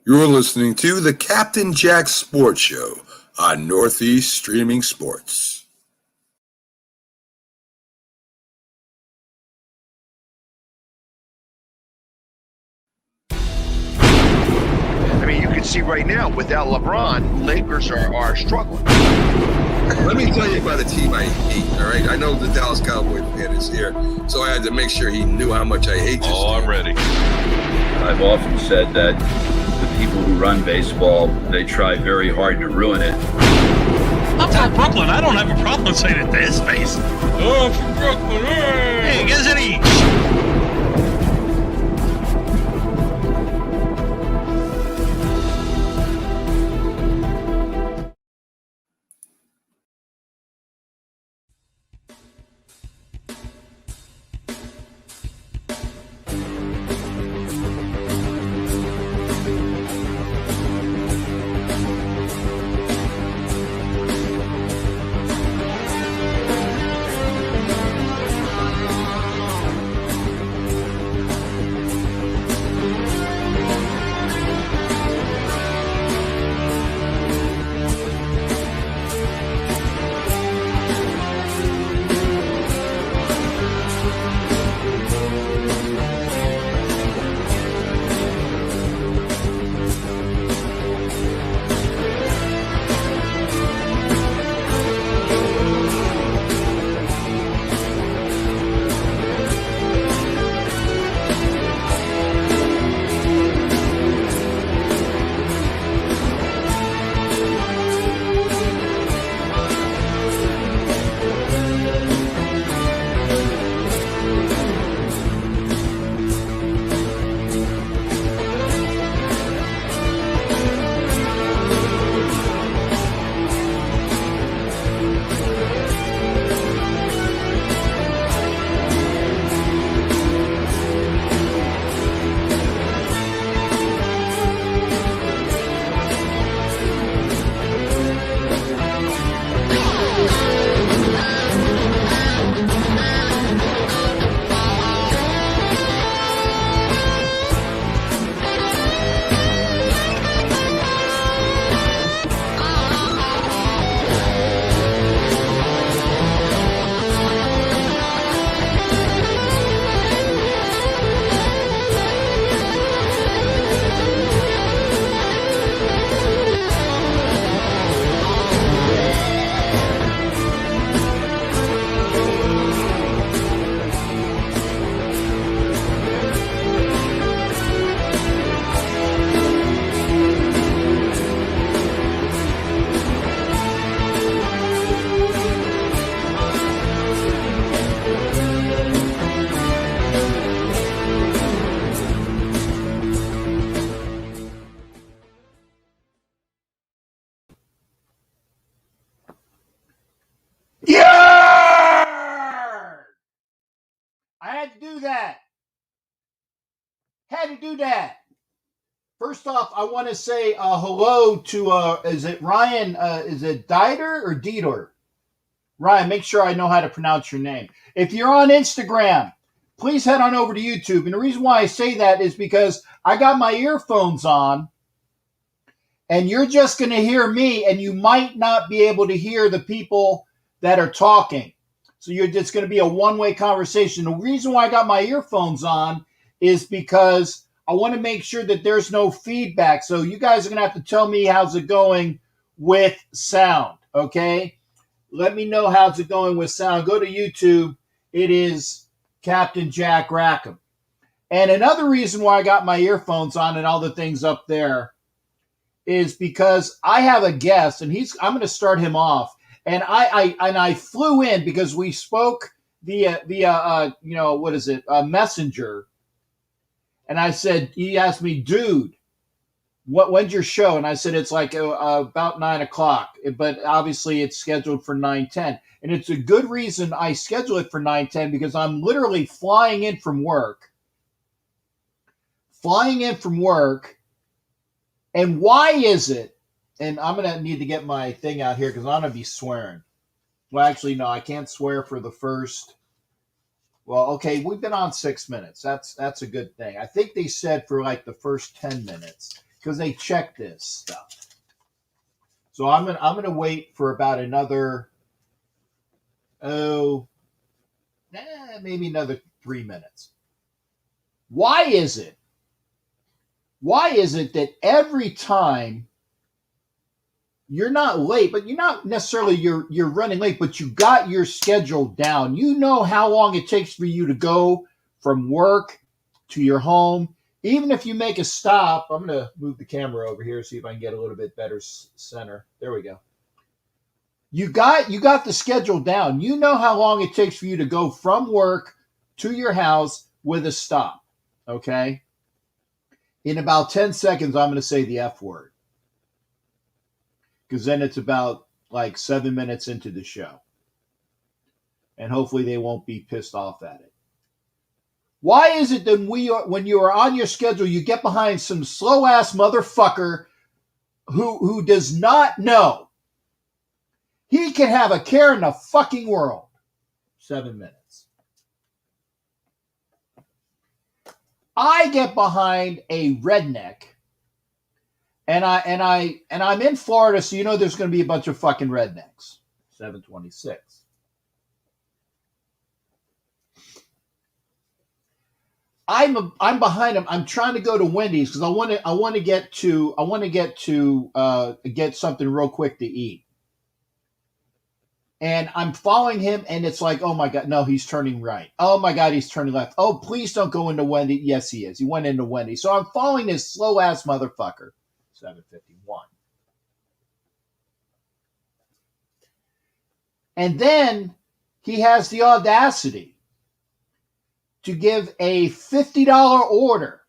You're listening to the Captain Jack Sports Show on Northeast Streaming Sports. I mean, you can see right now, without LeBron, Lakers are struggling. Let me tell you about a team I hate, all right? I know the Dallas Cowboys fan is here, so I had to make sure he knew how much I hate this team. I'm ready. I've often said that the people who run baseball, they try very hard to ruin it. I'm from Brooklyn. I don't have a problem saying it to his face. Oh, I'm from Brooklyn. Hey, get us any. First off, I want to say hello to, is it Ryan? Is it Dieter or Dieter? Ryan, make sure I know how to pronounce your name. If you're on Instagram, please head on over to YouTube. And the reason why I say that is because I got my earphones on, and you're just going to hear me, and you might not be able to hear the people that are talking. So it's going to be a one-way conversation. The reason why I got my earphones on is because I want to make sure that there's no feedback. So you guys are going to have to tell me how's it going with sound, okay? Let me know how's it going with sound. Go to YouTube. It is Captain Jack Rackham. And another reason why I got my earphones on and all the things up there is because I have a guest, and I'm going to start him off. And I flew in because we spoke via Messenger. And I said, he asked me, dude, when's your show? And I said, it's like about 9 o'clock, but obviously it's scheduled for 9:10. And it's a good reason I schedule it for 9:10 because I'm literally flying in from work. And why is it? And I'm going to need to get my thing out here because I'm going to be swearing. Well, actually, no, I can't swear for the first. Well, okay, we've been on 6 minutes. That's a good thing. I think they said for like the first 10 minutes. because they check this stuff. So I'm gonna wait for about another maybe another 3 minutes. Why is it that every time you're not late, but you're not necessarily you're running late, but you got your schedule down. You know how long it takes for you to go from work to your home. Even if you make a stop, I'm going to move the camera over here, see if I can get a little bit better center. There we go. You got the schedule down. You know how long it takes for you to go from work to your house with a stop. Okay? In about 10 seconds, I'm going to say the F word. Because then it's about like 7 minutes into the show. And hopefully they won't be pissed off at it. Why is it that when you are on your schedule, you get behind some slow-ass motherfucker who does not know he can have a care in the fucking world? 7 minutes. I get behind a redneck, and I'm in Florida, so you know there's going to be a bunch of fucking rednecks. 7:26. I'm behind him. I'm trying to go to Wendy's because I want to get something real quick to eat. And I'm following him, and it's like, oh my God, no, he's turning right. Oh my God, he's turning left. Oh, please don't go into Wendy's. Yes, he is. He went into Wendy's. So I'm following this slow ass motherfucker. 7:51. And then he has the audacity to give a $50 order.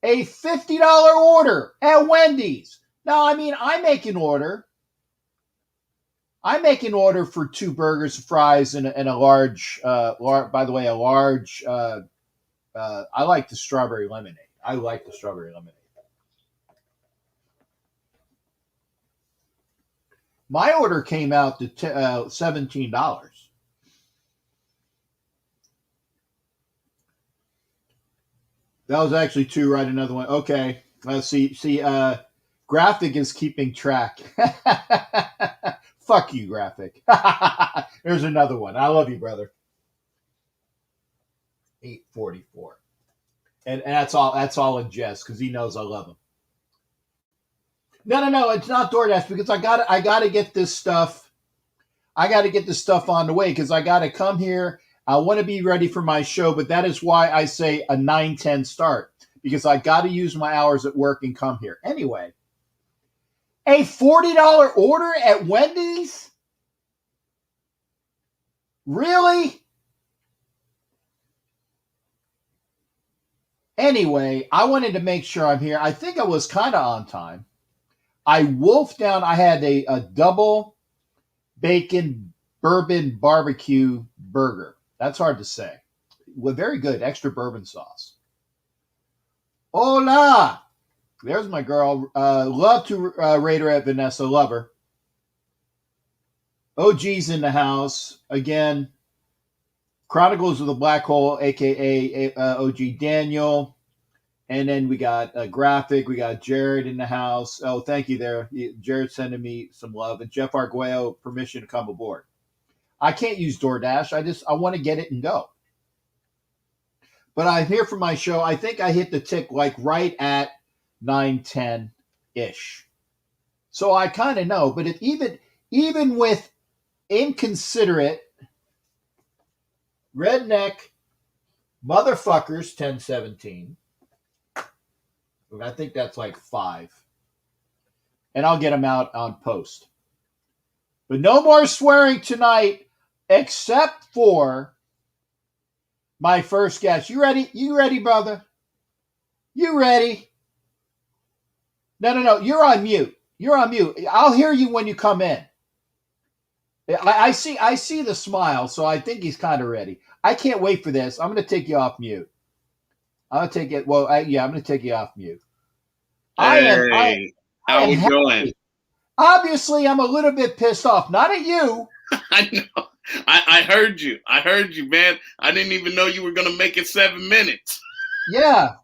A $50 order at Wendy's. Now, I mean, I make an order for 2 burgers, fries, and a large, by the way, a large, I like the strawberry lemonade. My order came out to $17. That was actually 2, right? Another one. Okay. See, Graphic is keeping track. Fuck you, Graphic. There's another one. I love you, brother. 8:44. And that's all in jest because he knows I love him. No, it's not DoorDash because I gotta get this stuff. I gotta get this stuff on the way because I gotta come here. I want to be ready for my show, but that is why I say a 9:10 start because I got to use my hours at work and come here. Anyway, a $40 order at Wendy's? Really? Anyway, I wanted to make sure I'm here. I think I was kind of on time. I wolfed down. I had a double bacon bourbon barbecue burger. That's hard to say. Well, very good. Extra bourbon sauce. Hola. There's my girl. Love to rate her at Vanessa. Love her. OG's in the house. Again, Chronicles of the Black Hole, a.k.a. OG Daniel. And then we got Graphic. We got Jared in the house. Oh, thank you there. Jared sending me some love. And Jeff Arguello, permission to come aboard. I can't use DoorDash. I want to get it and go. But I'm here for my show. I think I hit the tick like right at 9:10-ish. So I kind of know. But if even with inconsiderate redneck motherfuckers, 10:17. I think that's like 5. And I'll get them out on post. But no more swearing tonight except for my first guest. You ready? You ready, brother? You ready? No. You're on mute. You're on mute. I'll hear you when you come in. I see the smile, so I think he's kind of ready. I can't wait for this. I'm going to take you off mute. I'm going to take it. Well, I'm going to take you off mute. Hey, how we doing? Obviously, I'm a little bit pissed off. Not at you. I know. I heard you. I heard you, man. I didn't even know you were going to make it 7 minutes. Yeah.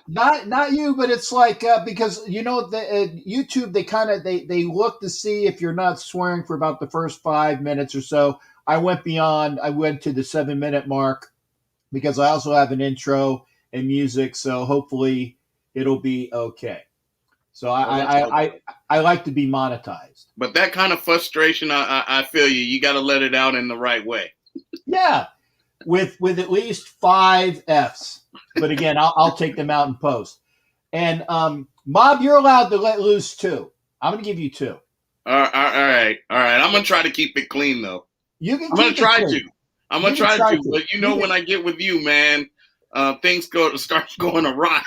not you, but it's like because you know the YouTube they look to see if you're not swearing for about the first 5 minutes or so. I went beyond. I went to the 7 minute mark because I also have an intro and music, so hopefully it'll be okay. So I like to be monetized. But that kind of frustration, I feel you. You got to let it out in the right way. Yeah, with at least 5 Fs. But again, I'll take them out in post. And Mob, you're allowed to let loose too. I'm going to give you 2. All right. I'm gonna try to keep it clean though. You can. I'm gonna try to. But you know, when I get with you, man, things start going awry.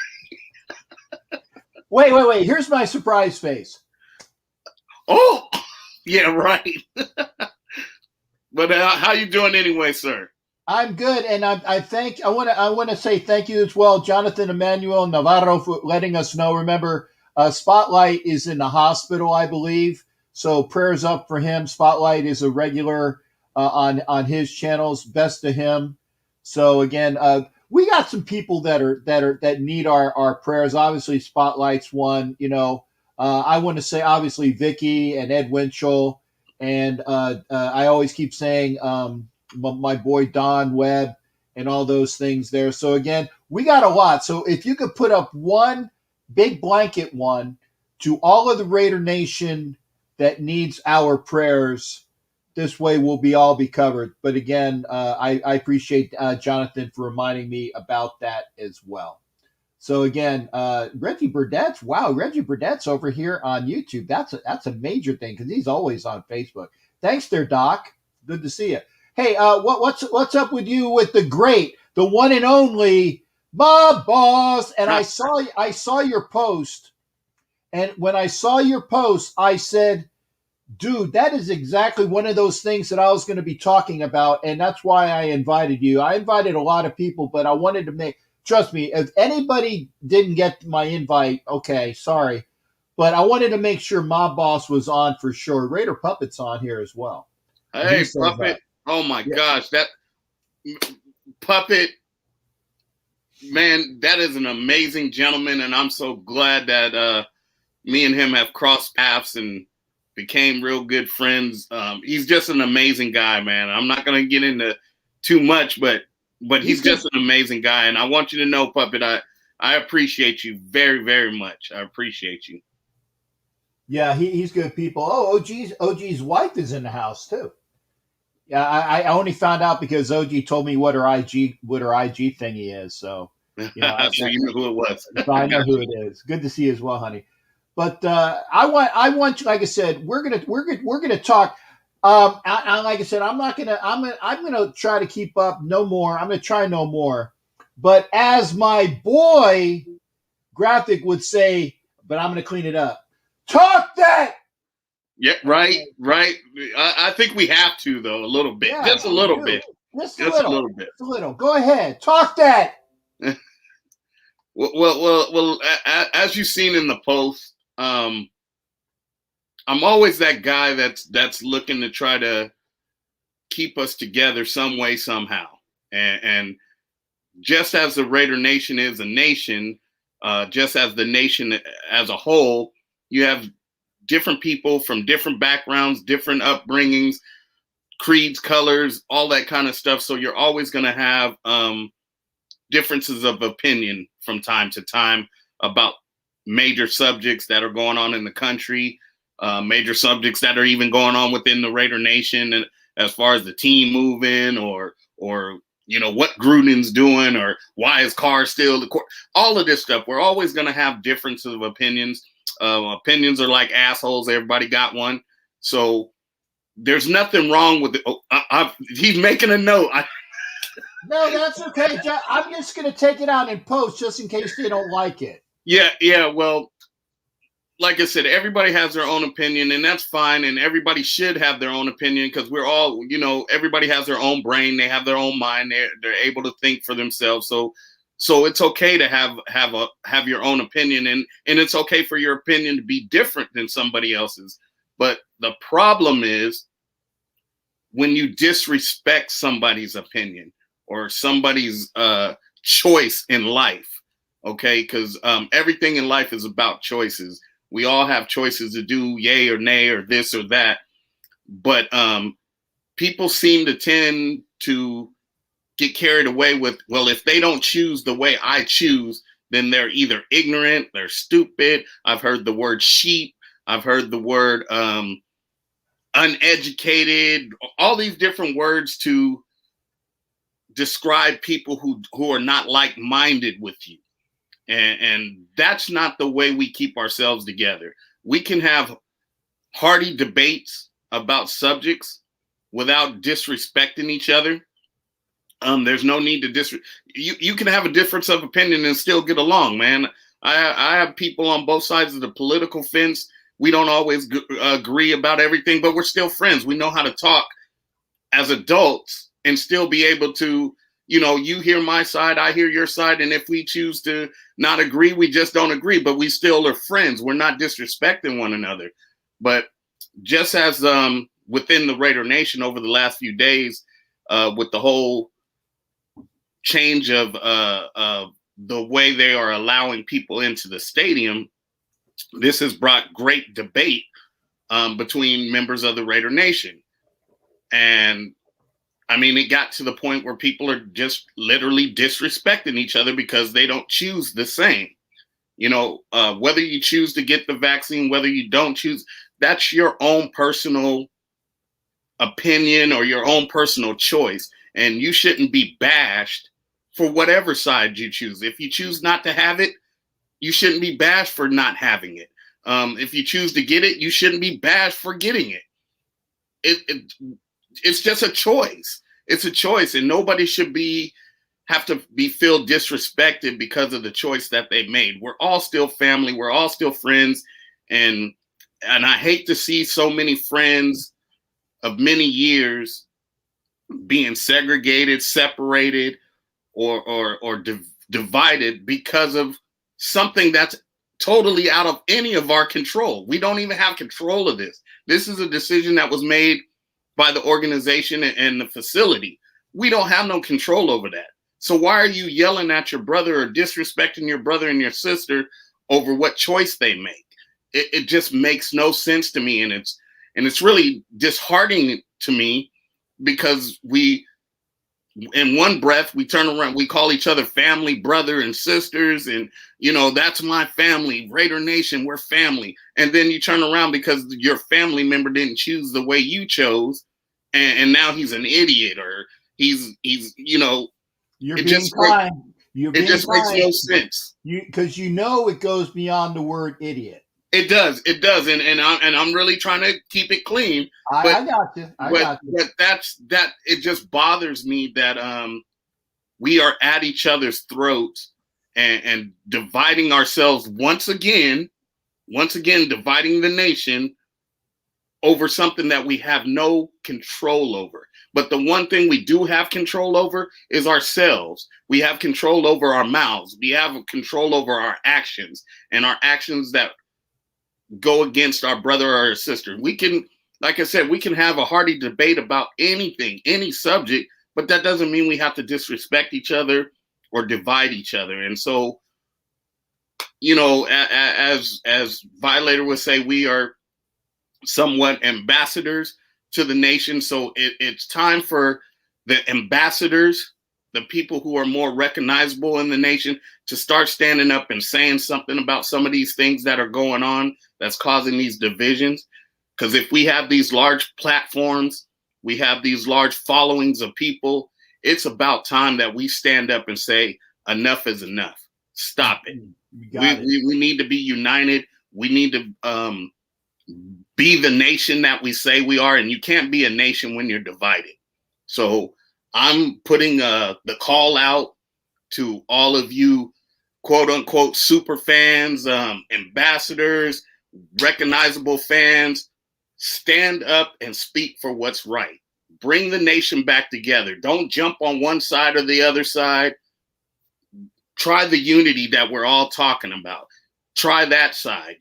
Wait. Here's my surprise face. Oh, yeah, right. But how you doing anyway, sir? I'm good, and I want to say thank you as well, Jonathan Emmanuel Navarro, for letting us know. Remember, Spotlight is in the hospital, I believe, so prayers up for him. Spotlight is a regular on his channels. Best to him. So again, we got some people that need our prayers. Obviously, Spotlight's one. You know, I want to say obviously Vicky and Ed Winchell, and I always keep saying my boy Don Webb and all those things there. So again, we got a lot. So if you could put up one big blanket one to all of the Raider Nation that needs our prayers, this way we'll all be covered. But again, I appreciate Jonathan for reminding me about that as well. So again, Reggie Burdett's over here on YouTube. That's a major thing because he's always on Facebook. Thanks there, Doc. Good to see you. Hey, what's up with you with the great, the one and only Mob Boss? And I saw your post, and when I saw your post, I said, dude, that is exactly one of those things that I was going to be talking about, and that's why I invited you. I invited a lot of people, but I wanted to trust me, if anybody didn't get my invite, okay, sorry. But I wanted to make sure Mob Boss was on for sure. Raider Puppet's on here as well. Hey, Puppet. Oh, my gosh. That Puppet, man, that is an amazing gentleman, and I'm so glad that me and him have crossed paths and became real good friends. He's just an amazing guy, man. I'm not going to get into too much, but he's just an amazing guy, and I want you to know, Puppet, I appreciate you very, very much. I appreciate you. Yeah, he's good people. Oh, OG's wife is in the house too. Yeah, I only found out because OG told me what her IG thingy is. So, so you know who it was. So I know who it is. Good to see you as well, honey. But I want, like I said, we're gonna talk. Like I said, I'm gonna try to keep up. No more. I'm gonna try no more. But as my boy Graphic would say, but I'm gonna clean it up. Talk that. Yeah, right. I think we have to, though, a little bit. Yeah, just a little bit. Just a little bit. Just a little. Go ahead. Talk that. Well, as you've seen in the post, I'm always that guy that's looking to try to keep us together some way, somehow. And just as the Raider Nation is a nation, just as the nation as a whole, you have different people from different backgrounds, different upbringings, creeds, colors, all that kind of stuff. So you're always going to have differences of opinion from time to time about major subjects that are going on in the country, major subjects that are even going on within the Raider Nation, and as far as the team moving or you know what Gruden's doing or why is Carr still the court, all of this stuff. We're always going to have differences of opinions. Opinions are like assholes. Everybody got one. So there's nothing wrong with it. Oh, he's making a note. No, that's okay. I'm just going to take it out in post just in case they don't like it. Yeah. Well, like I said, everybody has their own opinion, and that's fine. And everybody should have their own opinion because we're all, you know, everybody has their own brain. They have their own mind. They're able to think for themselves. So it's okay to have your own opinion, and it's okay for your opinion to be different than somebody else's. But the problem is when you disrespect somebody's opinion or somebody's choice in life. Okay, because everything in life is about choices. We all have choices to do yay or nay or this or that, but people seem to tend to get carried away with, well, if they don't choose the way I choose, then they're either ignorant, they're stupid. I've heard the word sheep. I've heard the word uneducated, all these different words to describe people who are not like-minded with you. And that's not the way we keep ourselves together. We can have hearty debates about subjects without disrespecting each other. There's no need to you can have a difference of opinion and still get along, man. I have people on both sides of the political fence. We don't always agree about everything, but we're still friends. We know how to talk as adults and still be able to, you hear my side, I hear your side. And if we choose to not agree, we just don't agree, but we still are friends. We're not disrespecting one another. But just as within the Raider Nation over the last few days, with the whole change of the way they are allowing people into the stadium, this has brought great debate between members of the Raider Nation. And I mean, it got to the point where people are just literally disrespecting each other because they don't choose the same. Whether you choose to get the vaccine, whether you don't choose, that's your own personal opinion or your own personal choice. And you shouldn't be bashed for whatever side you choose. If you choose not to have it, you shouldn't be bashed for not having it. If you choose to get it, you shouldn't be bashed for getting it. It's just a choice. It's a choice, and nobody should have to feel disrespected because of the choice that they made. We're all still family. We're all still friends, and I hate to see so many friends of many years being segregated, separated, or divided because of something that's totally out of any of our control. We don't even have control of this. This is a decision that was made by the organization and the facility. We don't have no control over that. So why are you yelling at your brother or disrespecting your brother and your sister over what choice they make? It just makes no sense to me, and it's really disheartening to me because we, in one breath, we turn around, we call each other family, brother and sisters, and that's my family, Raider Nation, we're family. And then you turn around because your family member didn't choose the way you chose, and now he's an idiot, or he's You're it being just kind. It just makes no sense. Because it goes beyond the word idiot. It does, and I'm really trying to keep it clean. I got you. But that it just bothers me that we are at each other's throats and dividing ourselves once again dividing the nation over something that we have no control over. But the one thing we do have control over is ourselves. We have control over our mouths. We have control over our actions, and our actions that go against our brother or our sister. We can, like I said, we can have a hearty debate about anything, any subject, but that doesn't mean we have to disrespect each other or divide each other. And so, as Violator would say, we are somewhat ambassadors to the nation. So it's time for the ambassadors, the people who are more recognizable in the nation, to start standing up and saying something about some of these things that are going on that's causing these divisions. Because if we have these large platforms, we have these large followings of people, it's about time that we stand up and say, enough is enough. Stop it. We need to be united. We need to be the nation that we say we are, and you can't be a nation when you're divided. So I'm putting the call out to all of you, quote unquote, super fans, ambassadors, recognizable fans. Stand up and speak for what's right. Bring the nation back together. Don't jump on one side or the other side. Try the unity that we're all talking about. Try that side.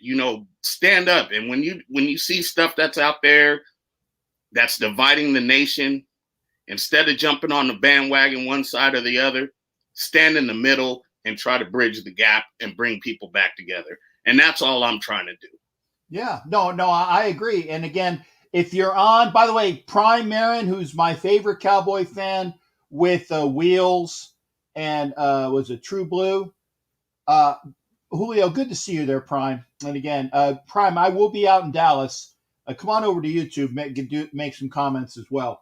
Stand up. And when you see stuff that's out there that's dividing the nation, instead of jumping on the bandwagon one side or the other, stand in the middle and try to bridge the gap and bring people back together. And that's all I'm trying to do. Yeah, no, I agree. And again, if you're on, by the way, Prime Marin, who's my favorite Cowboy fan with Wheels and was it True Blue? Julio, good to see you there, Prime. And again, Prime, I will be out in Dallas. Come on over to YouTube, make some comments as well.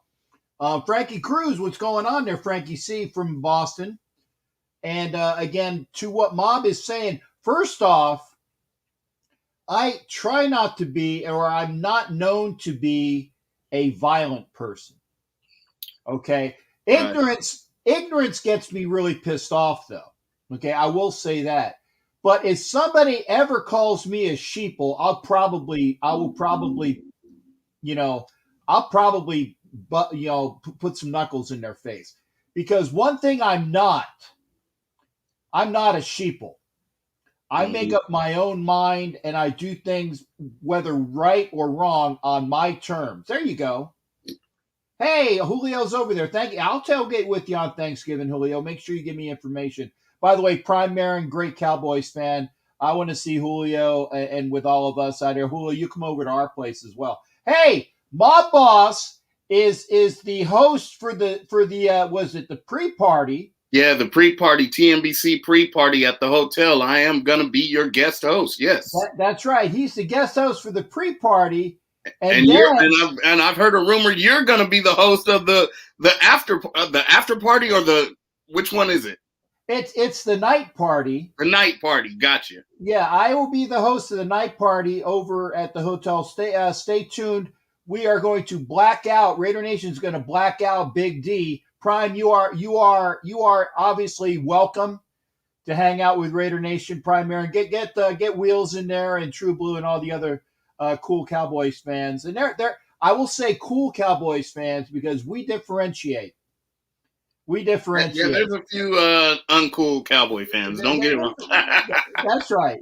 Frankie Cruz, what's going on there, Frankie C from Boston? And again, to what Mob is saying, first off, I try not to be, or I'm not known to be a violent person. Okay. Ignorance gets me really pissed off though. Okay. I will say that. But if somebody ever calls me a sheeple, I'll probably, put some knuckles in their face. Because one thing I'm not a sheeple. I make up my own mind and I do things, whether right or wrong, on my terms. There you go. Hey, Julio's over there. Thank you. I'll tailgate with you on Thanksgiving, Julio. Make sure you give me information. By the way, Prime Marin, great Cowboys fan. I want to see Julio and with all of us out here. Julio, you come over to our place as well. Hey, Mob Boss is the host for the was it the pre-party? Yeah, the pre-party, TNBC pre-party at the hotel. I am going to be your guest host. Yes. That's right. He's the guest host for the pre-party. And I've heard a rumor you're going to be the host of the after party, or which one is it? It's the night party. The night party. Gotcha. Yeah, I will be the host of the night party over at the hotel. Stay tuned. We are going to black out. Raider Nation is going to black out Big D. Prime, you are obviously welcome to hang out with Raider Nation. Prime Marin, get Wheels in there and True Blue and all the other cool Cowboys fans. And they're I will say cool Cowboys fans because we differentiate. Yeah, there's a few uncool Cowboy fans. Don't get it wrong.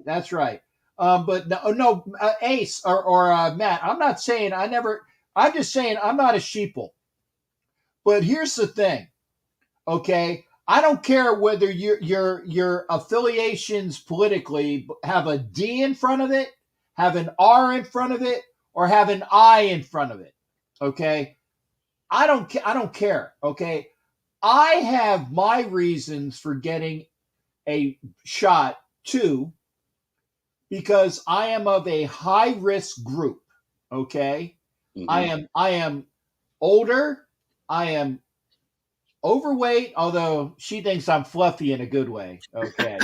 That's right. But no, Ace or Matt, I'm not saying I'm just saying I'm not a sheeple. But here's the thing, okay? I don't care whether your affiliations politically have a D in front of it, have an R in front of it, or have an I in front of it, okay? I don't care, okay? I have my reasons for getting a shot too, because I am of a high risk group, okay? Mm-hmm. I am older. I am overweight, although she thinks I'm fluffy in a good way. Okay.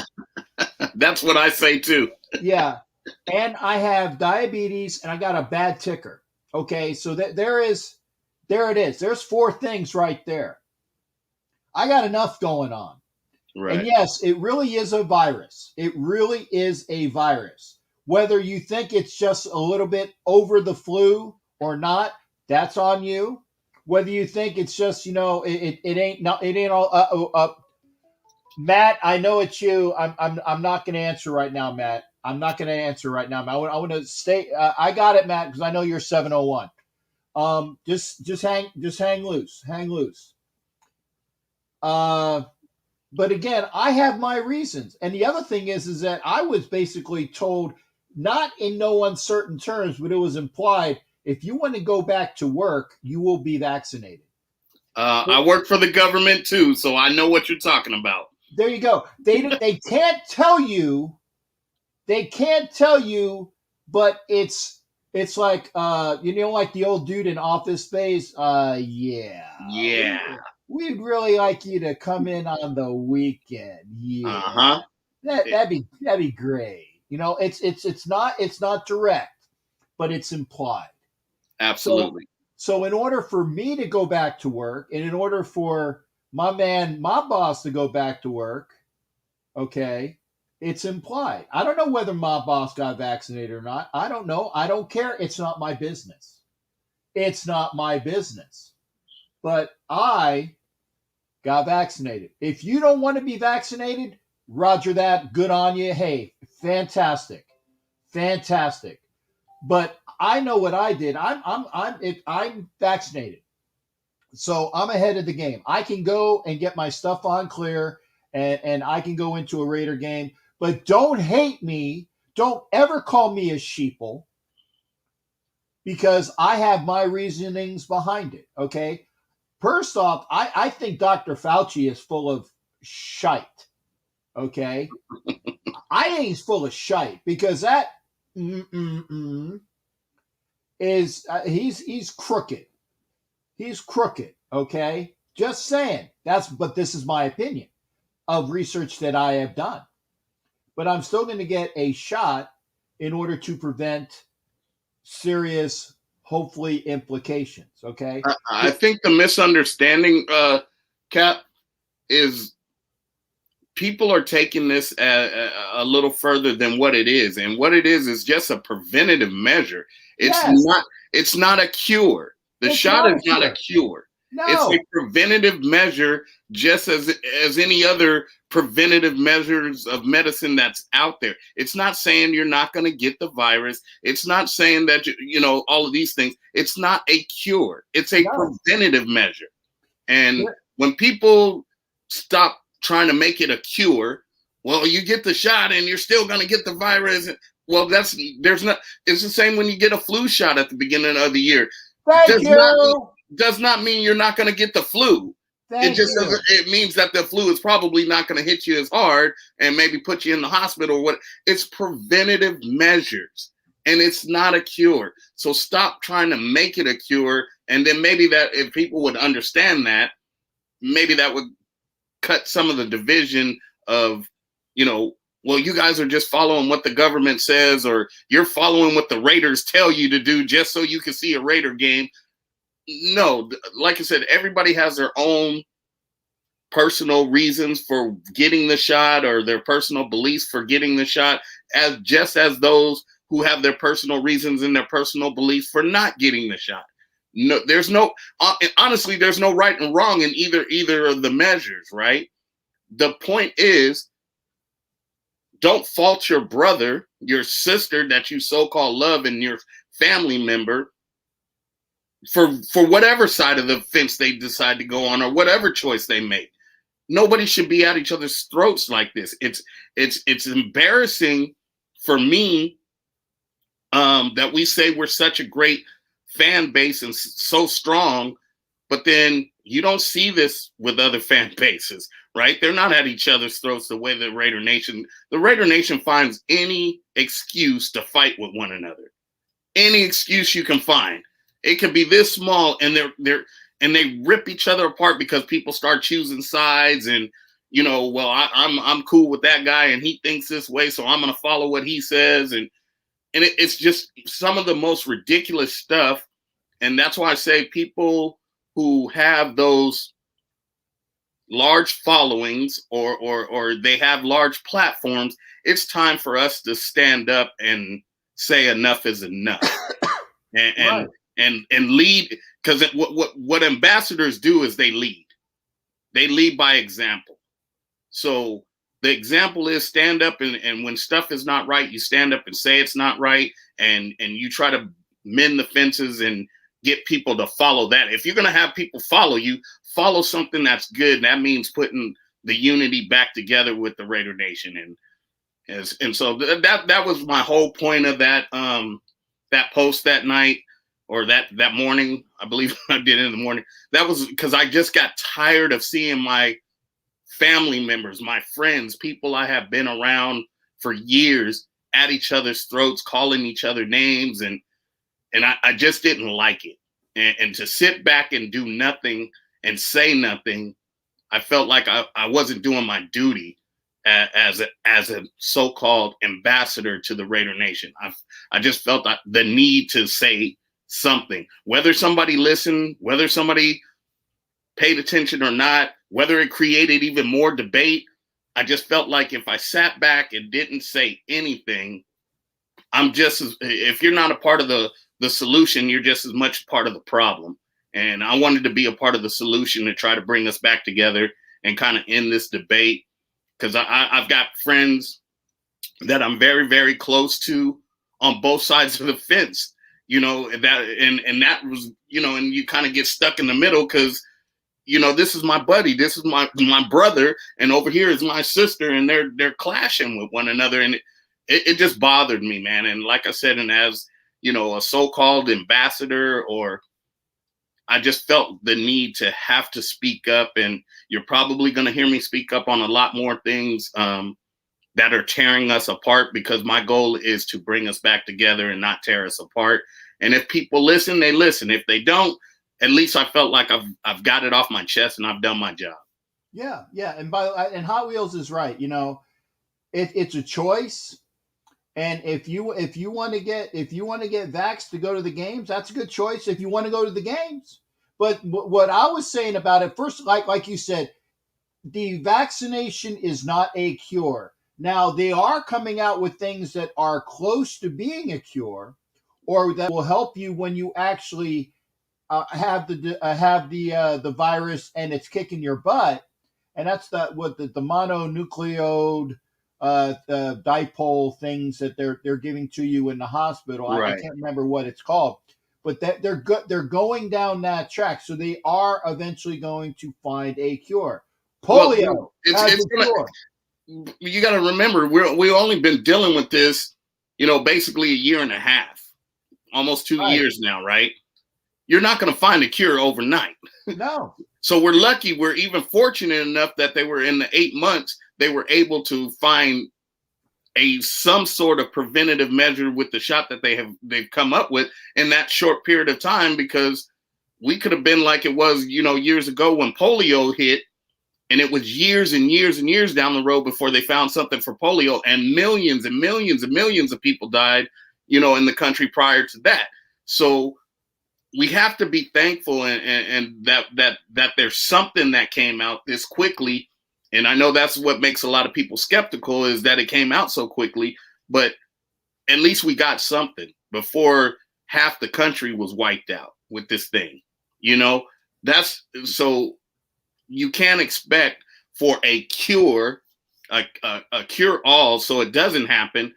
That's what I say too. Yeah. And I have diabetes and I got a bad ticker. Okay. So there it is. There's 4 things right there. I got enough going on. Right. And yes, it really is a virus. It really is a virus. Whether you think it's just a little bit over the flu or not, that's on you. Whether you think it's just, it ain't all. Matt, I know it's you. I'm not going to answer right now, Matt. I'm not going to answer right now. I want to stay. I got it, Matt, because I know you're 701. Just hang loose. But again, I have my reasons, and the other thing is that I was basically told, not in no uncertain terms, but it was implied, if you want to go back to work, you will be vaccinated. I work for the government too, so I know what you're talking about. There you go. They can't tell you. They can't tell you, but it's like like the old dude in Office Space. Yeah. We'd really like you to come in on the weekend. Yeah. That'd be great. It's not direct, but it's implied. Absolutely. So in order for me to go back to work, and in order for my boss to go back to work, okay, it's implied. I don't know whether my boss got vaccinated or not. I don't know. I don't care. It's not my business. But I got vaccinated. If you don't want to be vaccinated, roger that. Good on you. Hey, fantastic. But I know what I did. I'm vaccinated, so I'm ahead of the game. I can go and get my stuff on clear, and I can go into a Raider game, but don't hate me. Don't ever call me a sheeple because I have my reasonings behind it. Okay. First off, I think Dr. Fauci is full of shite. Okay. I think he's full of shite because that is he's crooked. He's crooked. Okay. Just saying. But this is my opinion of research that I have done. But I'm still going to get a shot in order to prevent serious, hopefully, implications. Okay. I think the misunderstanding, Cap, is people are taking this a little further than what it is, and what it is just a preventative measure. It's not a cure. The shot is not a cure. No. It's a preventative measure, just as any other preventative measures of medicine that's out there. It's not saying you're not going to get the virus. It's not saying that all of these things. It's not a cure. It's a preventative measure. And when people stop trying to make it a cure, well, you get the shot and you're still going to get the virus. Well, it's the same when you get a flu shot at the beginning of the year. Does not mean you're not going to get the flu. It means that the flu is probably not going to hit you as hard and maybe put you in the hospital or what. It's preventative measures and it's not a cure. So stop trying to make it a cure. And then maybe that if people would understand that, maybe that would cut some of the division of, well, you guys are just following what the government says, or you're following what the Raiders tell you to do just so you can see a Raider game. No, like I said, everybody has their own personal reasons for getting the shot or their personal beliefs for getting the shot, just as those who have their personal reasons and their personal beliefs for not getting the shot. No, honestly, there's no right and wrong in either of the measures, right? The point is, don't fault your brother, your sister that you so-called love, and your family member for whatever side of the fence they decide to go on or whatever choice they make. Nobody should be at each other's throats like this. It's embarrassing for me that we say we're such a great fan base and so strong, but then you don't see this with other fan bases, right? They're not at each other's throats the way the Raider Nation finds any excuse to fight with one another. Any excuse you can find. It could be this small, and they rip each other apart because people start choosing sides, and well, I'm cool with that guy, and he thinks this way, so I'm gonna follow what he says, and it's just some of the most ridiculous stuff, and that's why I say people who have those large followings or they have large platforms, it's time for us to stand up and say enough is enough, and lead, because what ambassadors do is they lead by example. So the example is stand up, and when stuff is not right, you stand up and say it's not right, and you try to mend the fences and get people to follow that. If you're going to have people follow you, follow something that's good. That means putting the unity back together with the Raider Nation. And so that was my whole point of that post that night, or that morning. I believe I did it in the morning. That was because I just got tired of seeing my family members, my friends, people I have been around for years at each other's throats, calling each other names. And I just didn't like it. And to sit back and do nothing and say nothing, I felt like I wasn't doing my duty as a so-called ambassador to the Raider Nation. I just felt the need to say something, whether somebody listened, whether somebody paid attention or not, whether it created even more debate. I just felt like if I sat back and didn't say anything, if you're not a part of the solution, you're just as much part of the problem. And I wanted to be a part of the solution to try to bring us back together and kind of end this debate, because I've got friends that I'm very, very close to on both sides of the fence, that was, and you kind of get stuck in the middle because, this is my buddy, this is my brother, and over here is my sister, and they're clashing with one another, and it just bothered me, man. And like I said, and as a so-called ambassador, or I just felt the need to have to speak up, and you're probably going to hear me speak up on a lot more things that are tearing us apart, because my goal is to bring us back together and not tear us apart. And if people listen, they listen. If they don't, at least I felt like I've got it off my chest and I've done my job. Yeah. And Hot Wheels is right. It's a choice. And if you want to get vaxxed to go to the games, that's a good choice if you want to go to the games. But what I was saying about it first, like you said, the vaccination is not a cure. Now they are coming out with things that are close to being a cure, or that will help you when you actually have the virus and it's kicking your butt. And that's the mononucleotide dipole things that they're giving to you in the hospital. Right. I can't remember what it's called, but that they're going down that track. So they are eventually going to find a cure. Polio has a cure. You got to remember, we've only been dealing with this, basically a year and a half, almost 2 years now, right? You're not going to find a cure overnight. No. So we're lucky. We're even fortunate enough that they were in the 8 months, they were able to find some sort of preventative measure with the shot that they've come up with in that short period of time, because we could have been like it was, years ago when polio hit, and it was years and years and years down the road before they found something for polio, and millions and millions and millions of people died, in the country prior to that. So we have to be thankful and that there's something that came out this quickly. And I know that's what makes a lot of people skeptical, is that it came out so quickly, but at least we got something before half the country was wiped out with this thing. That's so you can't expect for a cure, a cure all, so it doesn't happen,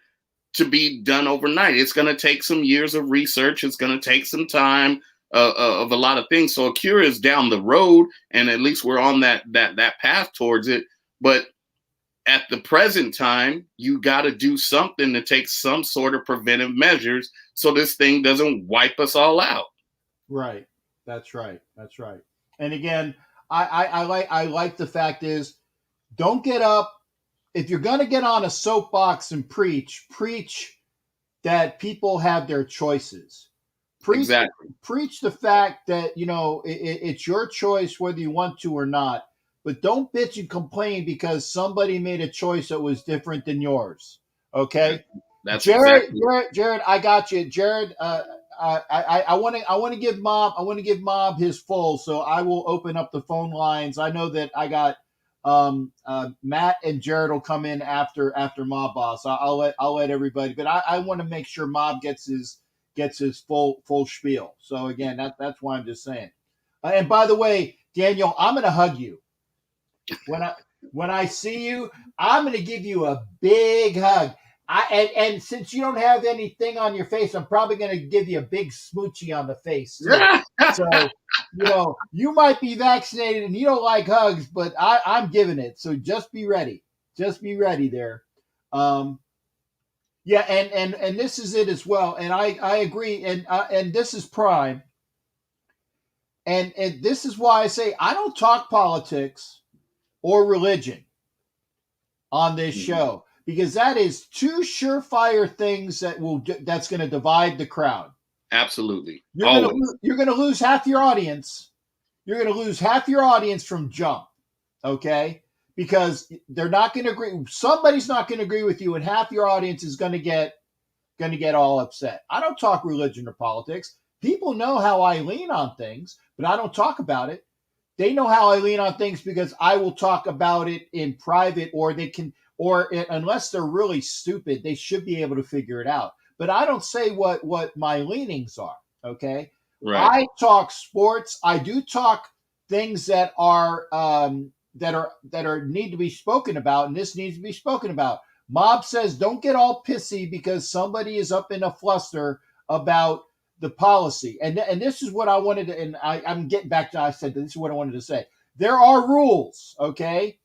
to be done overnight. It's going to take some years of research. It's going to take some time of a lot of things. So a cure is down the road, and at least we're on that path towards it. But at the present time, you got to do something to take some sort of preventive measures so this thing doesn't wipe us all out. Right. That's right. And again, I like the fact is, don't get up. If you're going to get on a soapbox and preach that people have their choices. Preach the fact that, it's your choice whether you want to or not. But don't bitch and complain because somebody made a choice that was different than yours. Okay? That's Jared, I got you. Jared, I want to give Mob his full, so I will open up the phone lines. I know that I got Matt and Jared will come in after Mob Boss. I'll let everybody, but I want to make sure Mob gets his full spiel. So again, that's why I'm just saying. And by the way, Daniel, I'm going to hug you when I see you. I'm going to give you a big hug. And since you don't have anything on your face, I'm probably going to give you a big smoochie on the face too. So, you might be vaccinated and you don't like hugs, but I'm giving it. So just be ready. Just be ready there. Yeah, and this is it as well. And I agree. And this is prime. And this is why I say I don't talk politics or religion on this show, because that is two surefire things that's going to divide the crowd. Absolutely. You're going to lose half your audience. You're going to lose half your audience from jump. Okay? Because they're not going to agree. Somebody's not going to agree with you, and half your audience is going to get all upset. I don't talk religion or politics. People know how I lean on things, but I don't talk about it. They know how I lean on things because I will talk about it in private, unless they're really stupid, they should be able to figure it out. But I don't say what my leanings are. Okay. Right. I talk sports. I do talk things that are need to be spoken about, and this needs to be spoken about. Mob says, don't get all pissy because somebody is up in a fluster about the policy. And this is what I wanted to, and I'm getting back to, I said, this is what I wanted to say. There are rules, okay?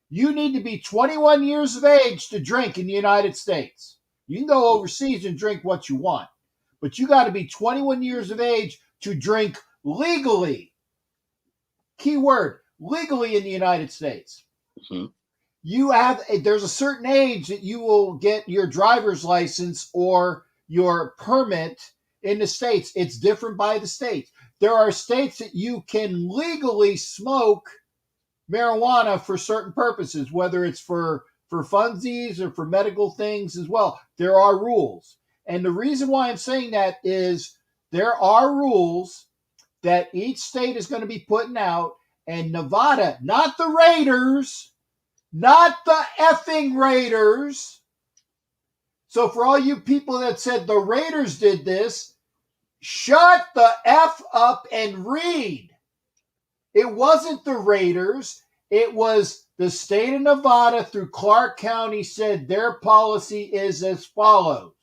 You need to be 21 years of age to drink in the United States. You can go overseas and drink what you want, but you got to be 21 years of age to drink legally. Key word, legally in the United States. Mhm. There's a certain age that you will get your driver's license or your permit in the States. It's different by the state. There are states that you can legally smoke marijuana for certain purposes, whether it's for funsies or for medical things as well. There are rules. And the reason why I'm saying that is there are rules that each state is going to be putting out, and Nevada, not the Raiders, not the effing Raiders. So for all you people that said the Raiders did this, shut the F up and read. It wasn't the Raiders. It was the state of Nevada through Clark County said their policy is as follows.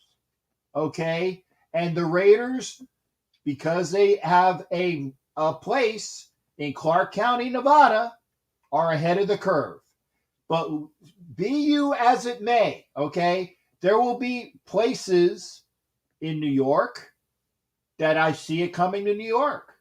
Okay? And the Raiders, because they have a place in Clark County, Nevada, are ahead of the curve. But be you as it may, okay, there will be places in New York that I see it coming to New York.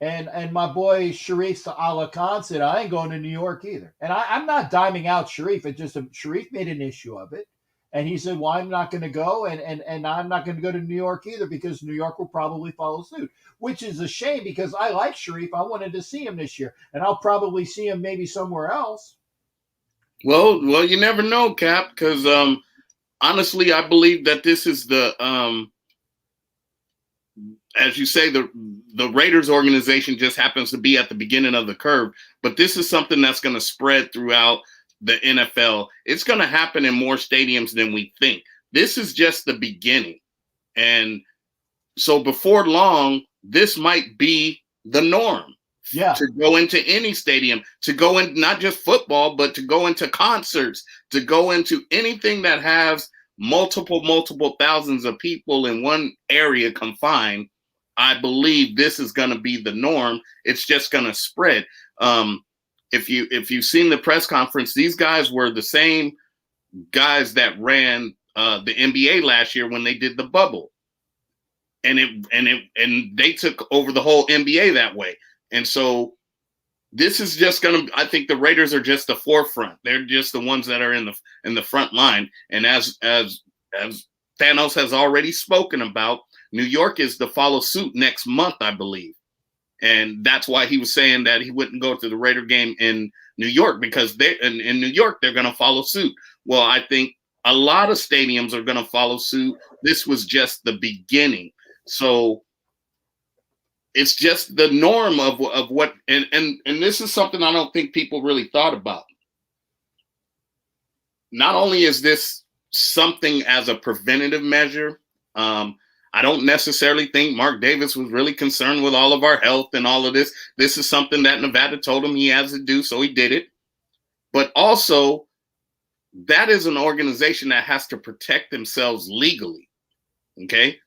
And my boy Sharif Allah Khan said, I ain't going to New York either. And I'm not diming out Sharif. It's just Sharif made an issue of it. And he said, well, I'm not going to go. And I'm not going to go to New York either because New York will probably follow suit, which is a shame because I like Sharif. I wanted to see him this year. And I'll probably see him maybe somewhere else. Well, you never know, Cap, because honestly, I believe that this is the, as you say, the Raiders organization just happens to be at the beginning of the curve, but this is something that's going to spread throughout the NFL. It's going to happen in more stadiums than we think. This is just the beginning. And so before long, this might be the norm. Yeah. To go into any stadium, to go in not just football, but to go into concerts, to go into anything that has multiple thousands of people in one area confined. I believe this is going to be the norm. It's just going to spread. If you've seen the press conference, these guys were the same guys that ran the NBA last year when they did the bubble, and they took over the whole NBA that way. And so this is just going to, I think the Raiders are just the forefront. They're just the ones that are in the front line. And as Thanos has already spoken about, New York is to follow suit next month, I believe. And that's why he was saying that he wouldn't go to the Raider game in New York because in New York, they're going to follow suit. Well, I think a lot of stadiums are going to follow suit. This was just the beginning. So it's just the norm of what, and this is something I don't think people really thought about. Not only is this something as a preventative measure, I don't necessarily think Mark Davis was really concerned with all of our health and all of this. This is something that Nevada told him he has to do, so he did it. But also, that is an organization that has to protect themselves legally, okay?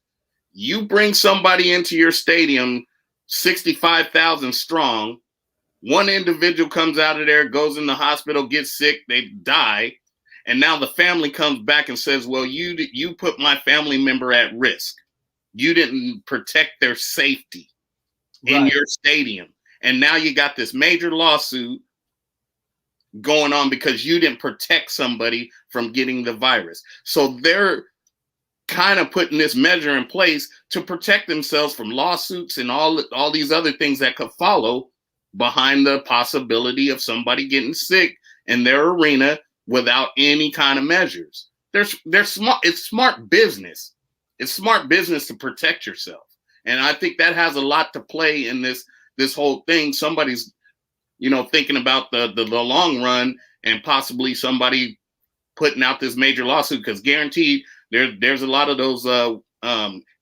You bring somebody into your stadium 65,000 strong, one individual comes out of there, goes in the hospital, gets sick, they die, and now the family comes back and says, well, you put my family member at risk. You didn't protect their safety in your stadium. And now you got this major lawsuit going on because you didn't protect somebody from getting the virus. So they're kind of putting this measure in place to protect themselves from lawsuits and all these other things that could follow behind the possibility of somebody getting sick in their arena without any kind of measures. They're smart. It's smart business. It's smart business to protect yourself. And I think that has a lot to play in this whole thing. Somebody's, thinking about the long run and possibly somebody putting out this major lawsuit because guaranteed there's a lot of those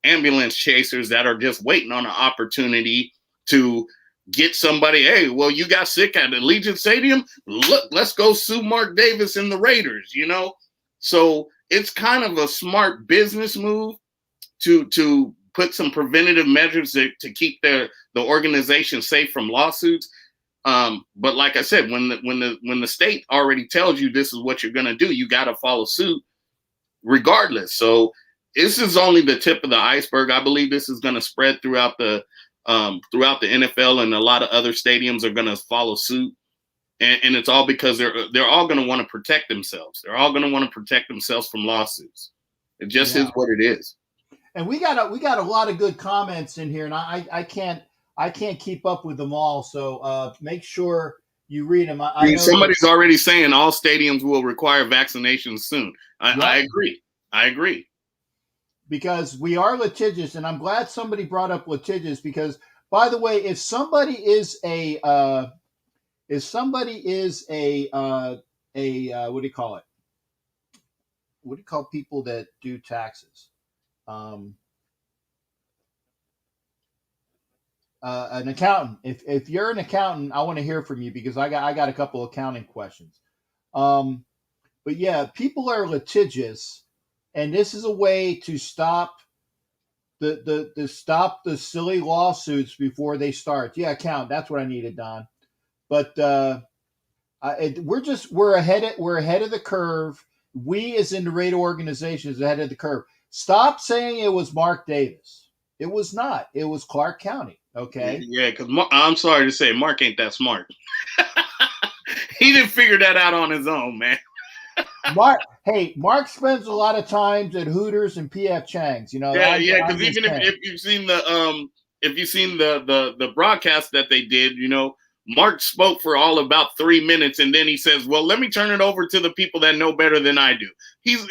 ambulance chasers that are just waiting on an opportunity to get somebody. Hey, well, you got sick at Allegiant Stadium. Look, let's go sue Mark Davis and the Raiders, So it's kind of a smart business move to put some preventative measures to keep the organization safe from lawsuits. But like I said, when the state already tells you this is what you're going to do, you got to follow suit regardless. So this is only the tip of the iceberg. I believe this is going to spread throughout the NFL, and a lot of other stadiums are going to follow suit. And it's all because they're all going to want to protect themselves. They're all going to want to protect themselves from lawsuits. It just is what it is. And we got a lot of good comments in here, and I can't keep up with them all. So make sure you read them. I know somebody's already saying all stadiums will require vaccinations soon. I agree. I agree. Because we are litigious, and I'm glad somebody brought up litigious. Because, by the way, if somebody is a what do you call it? What do you call people that do taxes? An accountant. If you're an accountant, I want to hear from you, because I got a couple accounting questions. But yeah, people are litigious, and this is a way to stop the silly lawsuits before they start. Yeah, accountant. That's what I needed, Don. But we're ahead of the curve. We, as in the radio organization, is ahead of the curve. Stop saying it was Mark Davis. It was not. It was Clark County. Okay. Yeah, because I'm sorry to say, Mark ain't that smart. He didn't figure that out on his own, man. Mark spends a lot of times at Hooters and PF Chang's. You know. Yeah. Because even if you've seen the broadcast that they did, you know, Mark spoke for all about 3 minutes, and then he says, "Well, let me turn it over to the people that know better than I do." He's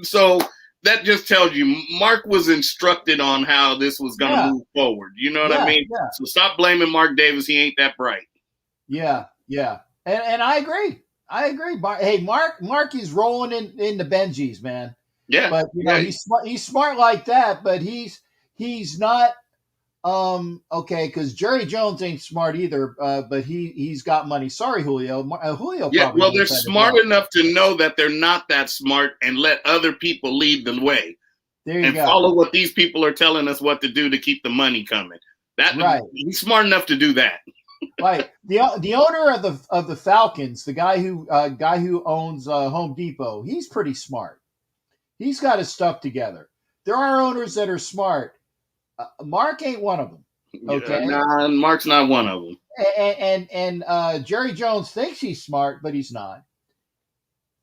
so that just tells you Mark was instructed on how this was going to move forward. You know what I mean? Yeah. So stop blaming Mark Davis. He ain't that bright. Yeah, and I agree. Hey, Mark is rolling in the Benjis, man. Yeah, but you know he's smart like that, but he's not. Okay, because Jerry Jones ain't smart either, but he's got money. Sorry, Julio. Julio. Yeah, well, they're smart enough to know that they're not that smart and let other people lead the way. There you go. Follow what these people are telling us what to do to keep the money coming. He's smart enough to do that. Right. The owner of the Falcons, the guy who owns Home Depot, he's pretty smart. He's got his stuff together. There are owners that are smart. Mark ain't one of them. Okay. Nah, Mark's not one of them. And Jerry Jones thinks he's smart, but he's not.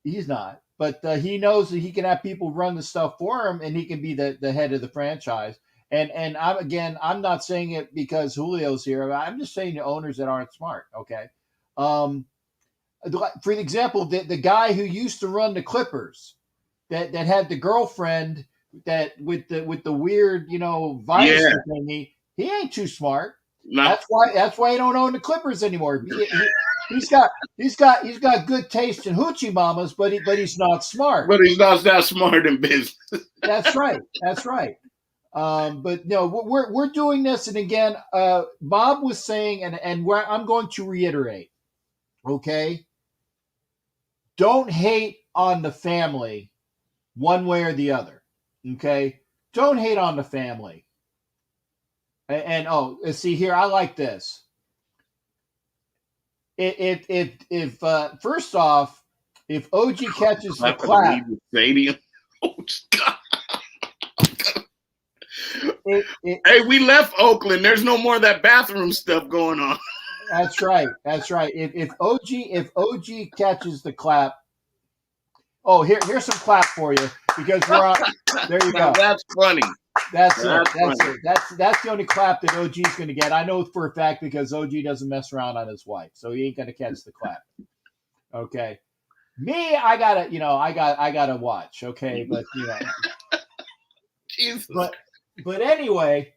He's not. But he knows that he can have people run the stuff for him, and he can be the head of the franchise. And I'm not saying it because Julio's here. I'm just saying the owners that aren't smart. Okay. For example, the guy who used to run the Clippers, that had the girlfriend that with the weird, you know, virus thingy, he ain't too smart. No. That's why he don't own the Clippers anymore. He's got good taste in hoochie mamas, but he's not smart. But he's not that smart in business. That's right. But no, we're doing this, and again, Bob was saying, and where I'm going to reiterate, okay, don't hate on the family one way or the other. Okay, don't hate on the family. And see here, I like this. If first off, if OG catches the clap, stadium. Oh, hey, we left Oakland. There's no more of that bathroom stuff going on. That's right. If OG catches the clap. Oh, here's some clap for you, because we're on. There you go. That's funny. That's it. That's the only clap that OG's going to get. I know for a fact, because OG doesn't mess around on his wife, so he ain't going to catch the clap. Okay. Me, I gotta watch. Okay, but you know. Jesus. But anyway,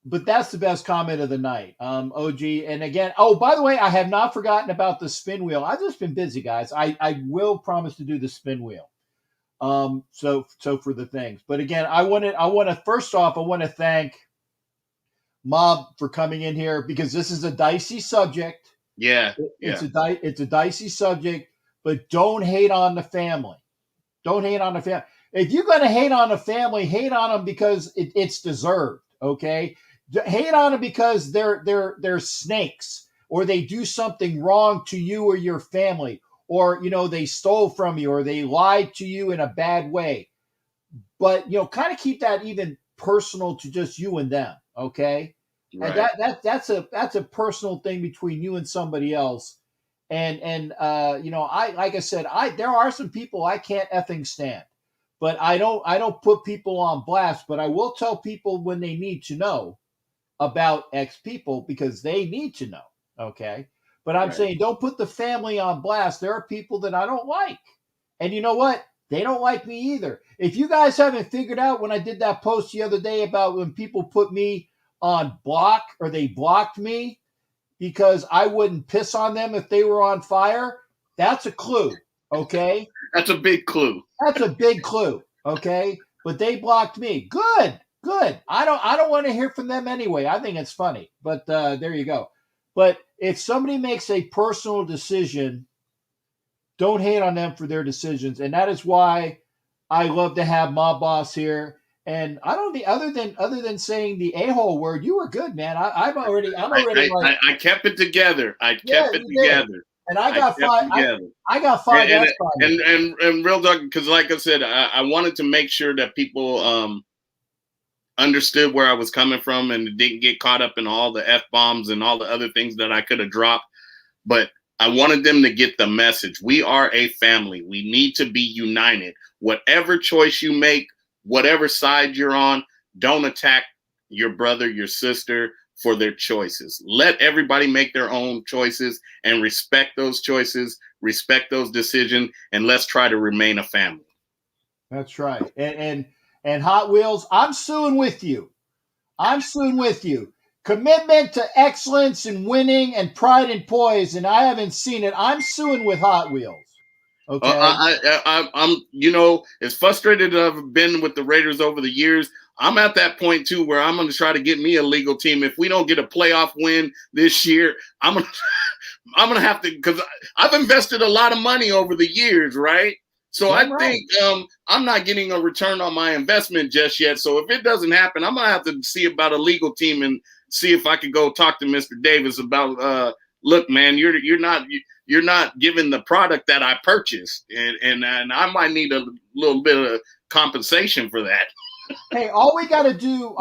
that's the best comment of the night. OG, and again, by the way, I have not forgotten about the spin wheel. I've just been busy, guys. I will promise to do the spin wheel. So for the things. But again, I want to thank Mob for coming in here, because this is a dicey subject. Yeah. It's a dicey subject, but don't hate on the family. Don't hate on the family. If you're going to hate on a family, hate on them because it's deserved. Okay, hate on them because they're snakes. or they do something wrong to you or your family, or, they stole from you or they lied to you in a bad way. But, kind of keep that even personal to just you and them. Okay. Right. And that's a personal thing between you and somebody else. And like I said, there are some people I can't effing stand, but I don't put people on blast, but I will tell people when they need to know about X people because they need to know. Okay. But I'm saying don't put the family on blast. There are people that I don't like. And you know what? They don't like me either. If you guys haven't figured out when I did that post the other day about when people put me on block or they blocked me because I wouldn't piss on them if they were on fire, that's a clue. Okay. That's a big clue. That's a big clue. Okay. But they blocked me. Good. I don't want to hear from them anyway. I think it's funny, but there you go. But if somebody makes a personal decision, don't hate on them for their decisions. And that is why I love to have Mob Boss here. And I don't think other than saying the a-hole word, you were good, man. I'm already I kept it together. I kept it together. And I got five. I got five. And real talk, because like I said, I wanted to make sure that people understood where I was coming from and didn't get caught up in all the F-bombs and all the other things that I could have dropped. But I wanted them to get the message. We are a family. We need to be united. Whatever choice you make, whatever side you're on, don't attack your brother, your sister for their choices. Let everybody make their own choices and respect those choices, respect those decisions, and let's try to remain a family. That's right. And Hot Wheels, I'm suing with you. Commitment to excellence and winning and pride and poise, and I haven't seen it. I'm suing with Hot Wheels. Okay. I'm as frustrated as I've been with the Raiders over the years, I'm at that point too where I'm going to try to get me a legal team. If we don't get a playoff win this year, I'm going to have to, because I've invested a lot of money over the years, right? So I think I'm not getting a return on my investment just yet. So if it doesn't happen, I'm going to have to see about a legal team and see if I could go talk to Mr. Davis about, look, man, you're not giving the product that I purchased, and I might need a little bit of compensation for that. Hey, all we got to do,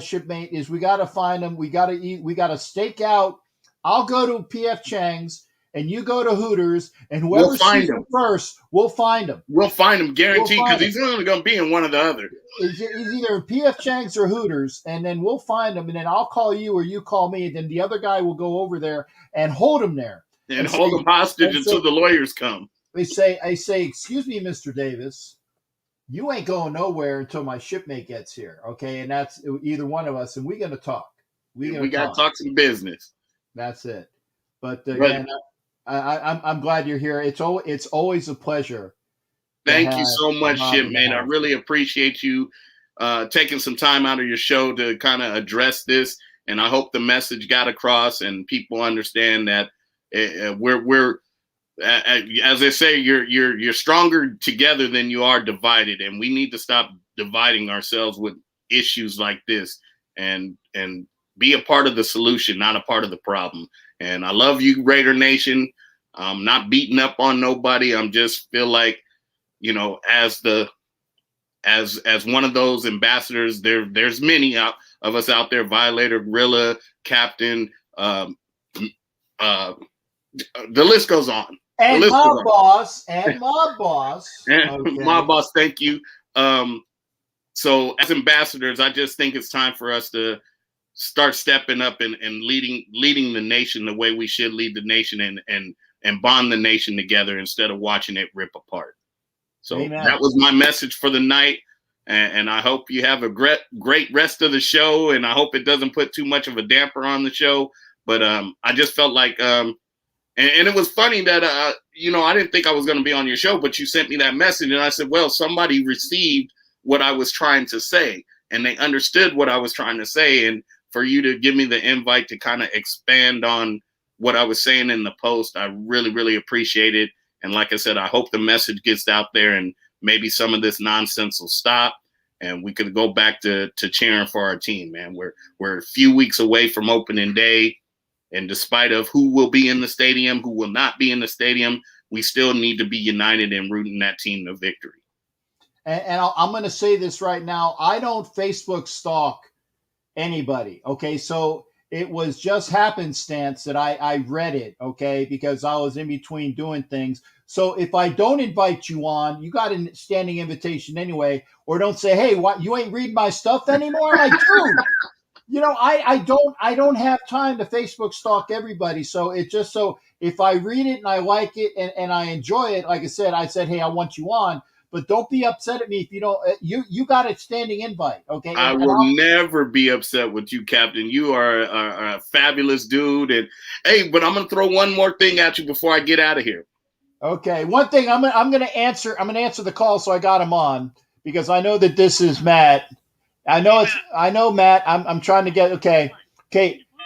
shipmate, is we got to find them. We got to eat. We got to stake out. I'll go to PF Chang's, and you go to Hooters, and whoever sees them first, we'll find them. We'll find him, guaranteed, because he's only going to be in one or the other. He's either in PF Chang's or Hooters, and then we'll find him, and then I'll call you or you call me, and then the other guy will go over there and hold him there. And hold him hostage until the lawyers come. I say, excuse me, Mr. Davis, you ain't going nowhere until my shipmate gets here, okay? And that's either one of us, and we're going to talk. We got to talk some business. That's it. But again, I'm glad you're here. It's always a pleasure. Thank you so much, shipmate. I really appreciate you taking some time out of your show to kind of address this, and I hope the message got across and people understand that we're as they say, you're stronger together than you are divided, and we need to stop dividing ourselves with issues like this and be a part of the solution, not a part of the problem. And I love you, Raider Nation. I'm not beating up on nobody. I'm just feel like, as one of those ambassadors, there's many of us out there, Violator, Gorilla, Captain, the list goes on. And Mob Boss. And Mob Boss, thank you. So as ambassadors, I just think it's time for us to start stepping up and leading the nation the way we should lead the nation and bond the nation together instead of watching it rip apart. So Amen. That was my message for the night. And I hope you have a great rest of the show. And I hope it doesn't put too much of a damper on the show. But I just felt like, and it was funny that, I didn't think I was going to be on your show, but you sent me that message. And I said, well, somebody received what I was trying to say. And they understood what I was trying to say. And for you to give me the invite to kind of expand on what I was saying in the post, I really, really appreciate it. And like I said, I hope the message gets out there and maybe some of this nonsense will stop and we could go back to cheering for our team, man. We're a few weeks away from opening day. And despite of who will be in the stadium, who will not be in the stadium, we still need to be united in rooting that team to victory. And I'm going to say this right now. I don't Facebook stalk anybody. Okay. So it was just happenstance that I read it. Okay. Because I was in between doing things. So if I don't invite you on, you got a standing invitation anyway, or don't say, hey, what, you ain't reading my stuff anymore? I'm like, dude, you know, I don't have time to Facebook stalk everybody. So it just, so if I read it and I like it and I enjoy it, like I said, hey, I want you on, but don't be upset at me if you don't, you got a standing invite. Okay. I will never be upset with you, Captain. You are a fabulous dude. And hey, but I'm going to throw one more thing at you before I get out of here. Okay. One thing I'm going to answer the call. So I got him on because I know that this is Matt. I know Matt. I'm trying to get, okay.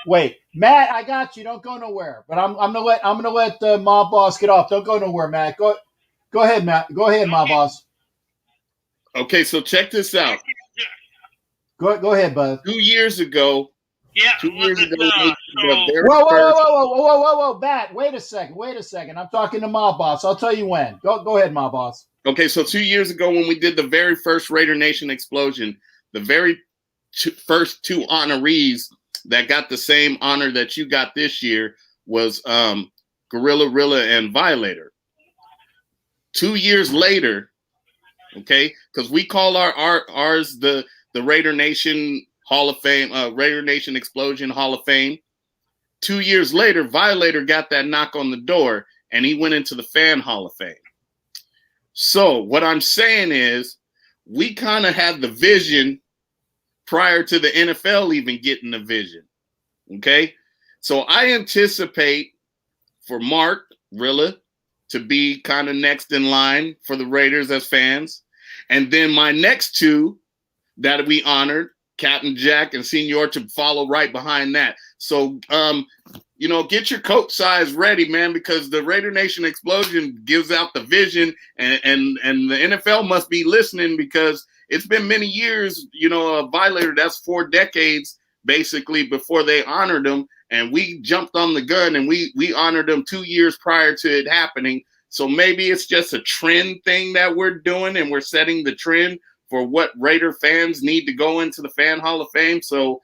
Wait, Matt, I got you. Don't go nowhere, but I'm going to let the mob boss get off. Don't go nowhere, Matt. Go ahead, Matt. Go ahead, mob boss. Okay. So check this out. Go ahead, bud. 2 years ago. Yeah. 2 years ago. Whoa, Matt, wait a second. I'm talking to mob boss. I'll tell you when. Go ahead, mob boss. Okay. So 2 years ago when we did the very first Raider Nation explosion, the very first two honorees that got the same honor that you got this year was Gorilla Rilla and Violator. 2 years later, okay, because we call ours the Raider Nation Hall of Fame, Raider Nation Explosion Hall of Fame. 2 years later, Violator got that knock on the door, and he went into the Fan Hall of Fame. So what I'm saying is, we kind of had the vision prior to the NFL even getting the vision. Okay. So I anticipate for Mark Rilla to be kind of next in line for the Raiders as fans. And then my next two that we honored, Captain Jack and Senior, to follow right behind that. So, get your coat size ready, man, because the Raider Nation explosion gives out the vision, and the NFL must be listening because it's been many years, a Violator, that's 4 decades basically before they honored him. And we jumped on the gun and we honored him 2 years prior to it happening. So maybe it's just a trend thing that we're doing, and we're setting the trend for what Raider fans need to go into the Fan Hall of Fame. So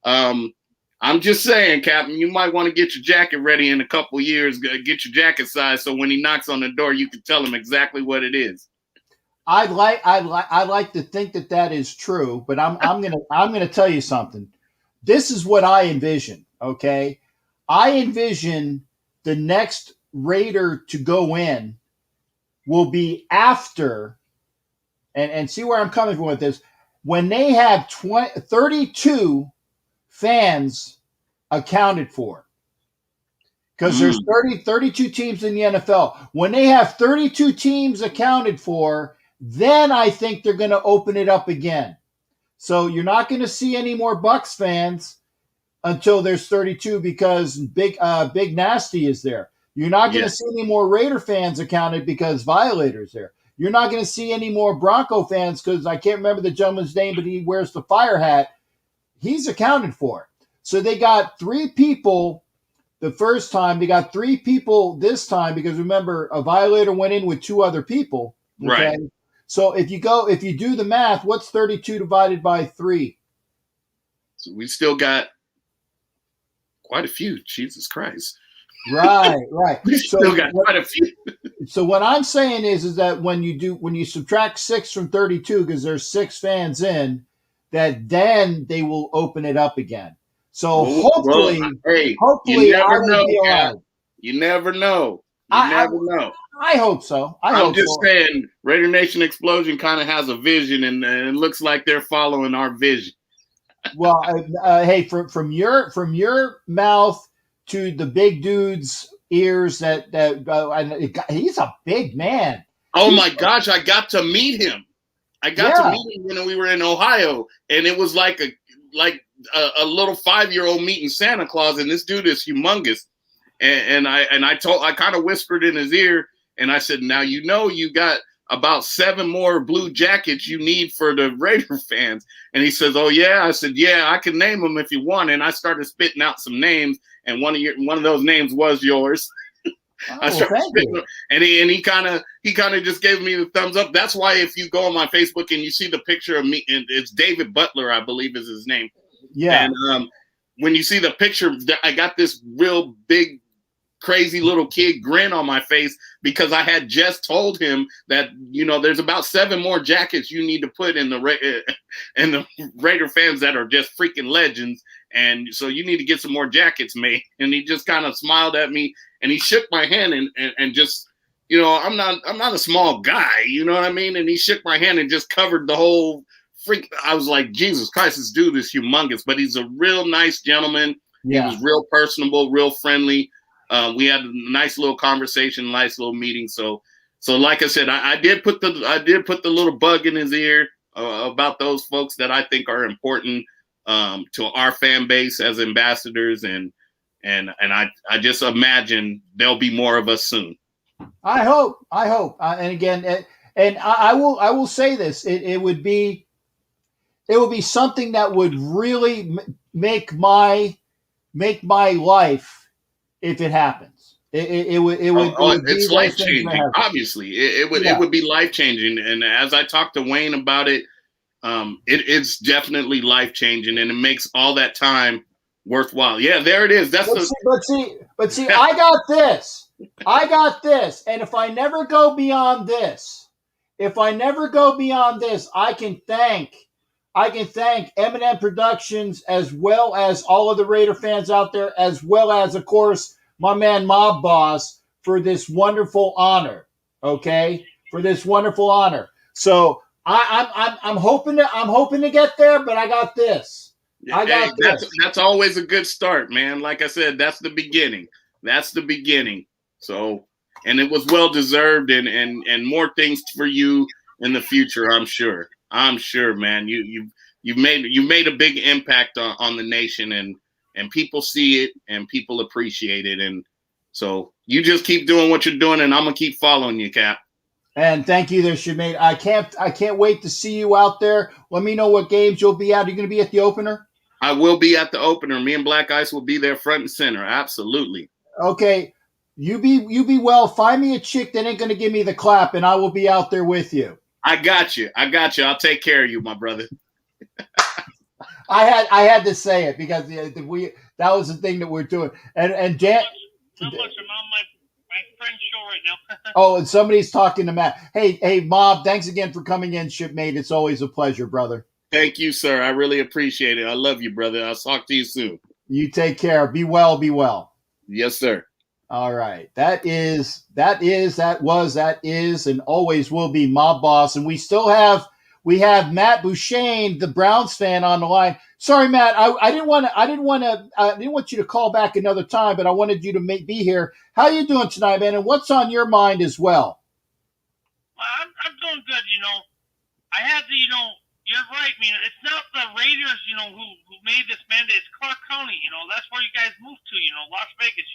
I'm just saying, Captain, you might want to get your jacket ready in a couple years, get your jacket size, so when he knocks on the door, you can tell him exactly what it is. I'd like to think that is true, but I'm gonna tell you something. This is what I envision. Okay, I envision the next Raider to go in will be after, and see where I'm coming from with this, when they have 32 fans accounted for. Because there's 32 teams in the NFL. When they have 32 teams accounted for, then I think they're going to open it up again. So you're not going to see any more Bucs fans until there's 32 because Big Nasty is there. You're not going to see any more Raider fans accounted because Violator's there. You're not going to see any more Bronco fans because I can't remember the gentleman's name, but he wears the fire hat. He's accounted for. So they got 3 people the first time. They got 3 people this time because remember, a Violator went in with 2 other people. Okay? Right. So if you do the math, what's 32 divided by 3? So we still got quite a few. Jesus Christ. Right. We still got quite a few. So what I'm saying is that when you subtract 6 from 32, because there's 6 fans in, that then they will open it up again. So hopefully, you never know. You never know. You never know. I hope so. I'm just saying, Raider Nation Explosion kind of has a vision, and it looks like they're following our vision. Well, hey, from your mouth to the big dude's ears, he's a big man. Oh my gosh, I got to meet him. I got to meet him when we were in Ohio, and it was like a little 5-year-old meeting Santa Claus, and this dude is humongous. And I kind of whispered in his ear, and I said, "Now you got about 7 more blue jackets you need for the Raider fans. And he says, oh, yeah. I said, yeah, I can name them if you want. And I started spitting out some names. And one of those names was yours. I started spitting, and he kind of just gave me the thumbs up. That's why if you go on my Facebook and you see the picture of me, and it's David Butler, I believe is his name. Yeah. And when you see the picture, I got this real big, crazy little kid grin on my face because I had just told him that, there's about 7 more jackets you need to put in the Raider fans that are just freaking legends. And so you need to get some more jackets made. And he just kind of smiled at me and he shook my hand and just, I'm not a small guy, you know what I mean? And he shook my hand and just covered the whole freak. I was like, Jesus Christ, this dude is humongous, but he's a real nice gentleman. Yeah. He was real personable, real friendly. We had a nice little conversation, nice little meeting. So like I said, I did put the little bug in his ear about those folks that I think are important to our fan base as ambassadors, and I just imagine there'll be more of us soon. I hope. And again, and I will say this: it would be something that would really make my life if it happens. It would. It's life changing. Obviously, it would be life changing. And as I talked to Wayne about it, it's definitely life changing, and it makes all that time worthwhile. Yeah, there it is. But see, I got this. And if I never go beyond this, I can thank M&M Productions as well as all of the Raider fans out there, as well as, of course, my man Mob Boss for this wonderful honor. Okay, for this wonderful honor. So I'm hoping to get there, but I got this. That's always a good start, man. Like I said, that's the beginning. So, and it was well deserved, and more things for you in the future. I'm sure, man. You've made a big impact on the nation, and people see it and people appreciate it, and so you just keep doing what you're doing, and I'm gonna keep following you, Cap. And thank you there, Shemade. I can't wait to see you out there. Let me know what games you'll be at. Are you going to be at the opener? I will be at the opener. Me and Black Ice will be there front and center. Absolutely. Okay. You be well. Find me a chick that ain't going to give me the clap, and I will be out there with you. I got you. I'll take care of you, my brother. I had to say it because that was the thing that we're doing. And Dan. Not much. I'm on my friend's show right now. Oh, and somebody's talking to Matt. Hey, Mob, thanks again for coming in, Shipmate. It's always a pleasure, brother. Thank you, sir. I really appreciate it. I love you, brother. I'll talk to you soon. You take care. Be well. Yes, sir. All right. That is, and always will be Mob Boss. And we have Matt Bouchane, the Browns fan, on the line. Sorry, Matt. I didn't want you to call back another time, but I wanted you to be here. How you doing tonight, man? And what's on your mind as well? I'm doing good. I had to. You're right. I mean, it's not the Raiders. Who made this mandate. It's Clark County. That's where you guys moved to. Las Vegas.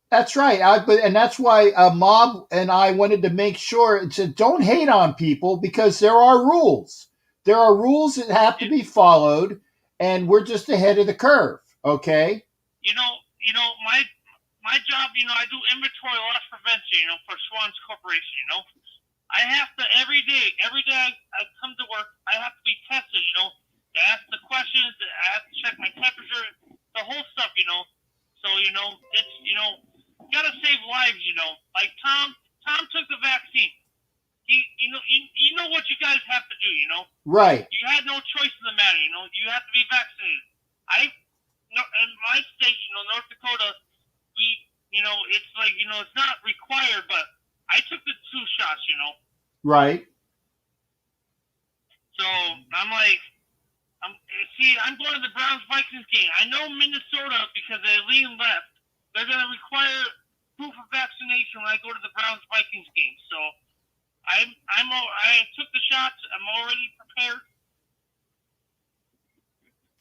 That's right. And that's why Mob and I wanted to make sure to don't hate on people, because there are rules. There are rules that have to be followed, and we're just ahead of the curve. Okay. My job. I do inventory loss prevention. For Swans Corporation. I have to every day I come to work. I have to be tested. To ask the questions. I have to check my temperature. The whole stuff. So it's gotta save lives, Like Tom took the vaccine. You know what you guys have to do, Right. You had no choice in the matter, You have to be vaccinated. In my state, North Dakota, it's like, it's not required, but I took the 2 shots, Right. So I'm like, I'm going to the Browns-Vikings game. I know Minnesota, because they lean left, they're going to require proof of vaccination when I go to the Browns-Vikings game. So I took the shots. I'm already prepared.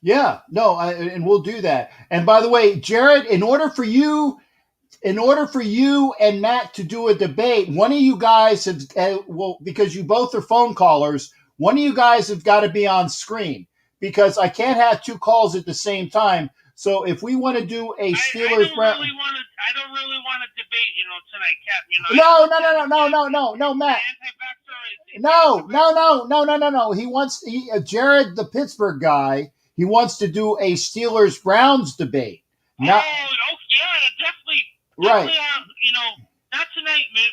Yeah, no, and we'll do that. And by the way, Jared, in order for you in order for you and Matt to do a debate, one of you guys have, because you both are phone callers, one of you guys have got to be on screen because I can't have two calls at the same time. So if we want to do a Steelers, I don't really want to debate, tonight, Cap. no, Matt. No. Jared, the Pittsburgh guy, he wants to do a Steelers Browns debate. Yeah, definitely. Right. Not tonight, man.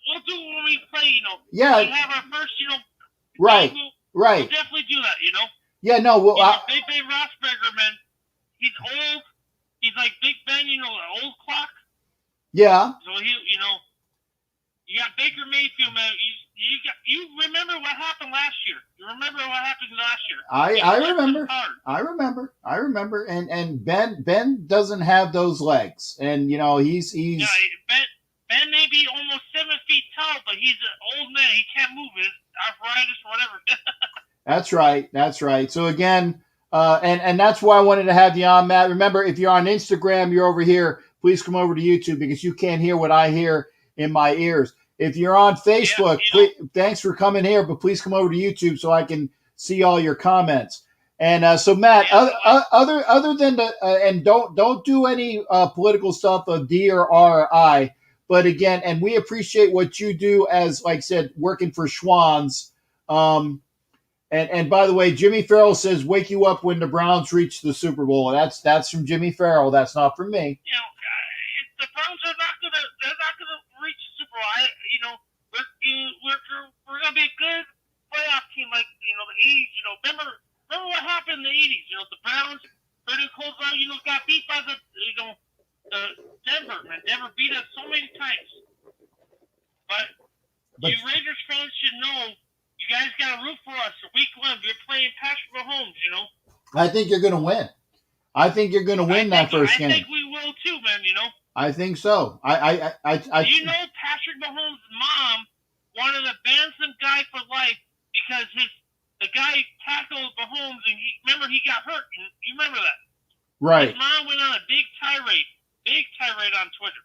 We'll do it when we play. Yeah. We have our first, Right. We'll definitely do that. Yeah. No. Well, Big Ben Roethlisberger, man. He's old. He's like Big Ben, the old clock. Yeah. So you got Baker Mayfield, man. You remember what happened last year? You remember what happened last year? I remember. And Ben doesn't have those legs, and he's. Yeah, Ben may be almost 7 feet tall, but he's an old man. He can't move. His arthritis or whatever. That's right. So again, and that's why I wanted to have you on, Matt. Remember, if you're on Instagram, you're over here. Please come over to YouTube because you can't hear what I hear in my ears. If you're on Facebook, thanks for coming here, but please come over to YouTube so I can see all your comments. And so, Matt, other than and don't do any political stuff of D or R or I. But again, and we appreciate what you do as, like I said, working for Schwann's. And by the way, Jimmy Farrell says, "Wake you up when the Browns reach the Super Bowl." That's from Jimmy Farrell. That's not from me. The Browns are they're not gonna reach the Super Bowl. We're gonna be a good playoff team like the '80s. Remember what happened in the '80s? The Browns, pretty close out. Got beat by the Denver. Man, Denver beat us so many times. But you Raiders fans should know. You guys got to root for us. Week 1, we're playing Patrick Mahomes. I think you're going to win. I think you're going to win that first game. I think we will too, man. I think so. I Patrick Mahomes' mom wanted to ban some guy for life because the guy tackled Mahomes and he got hurt. You remember that? Right. His mom went on a big tirade on Twitter.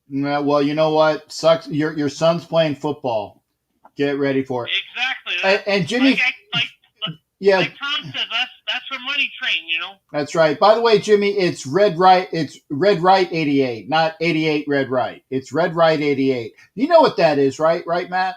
Yeah, well, you know what? Sucks. Your son's playing football. Get ready for it. Exactly. And Jimmy, like Tom said, that's for Money Train. That's right. By the way, Jimmy, it's Red Right 88, not 88 Red Right. It's Red Right 88. You know what that is, right? Right, Matt?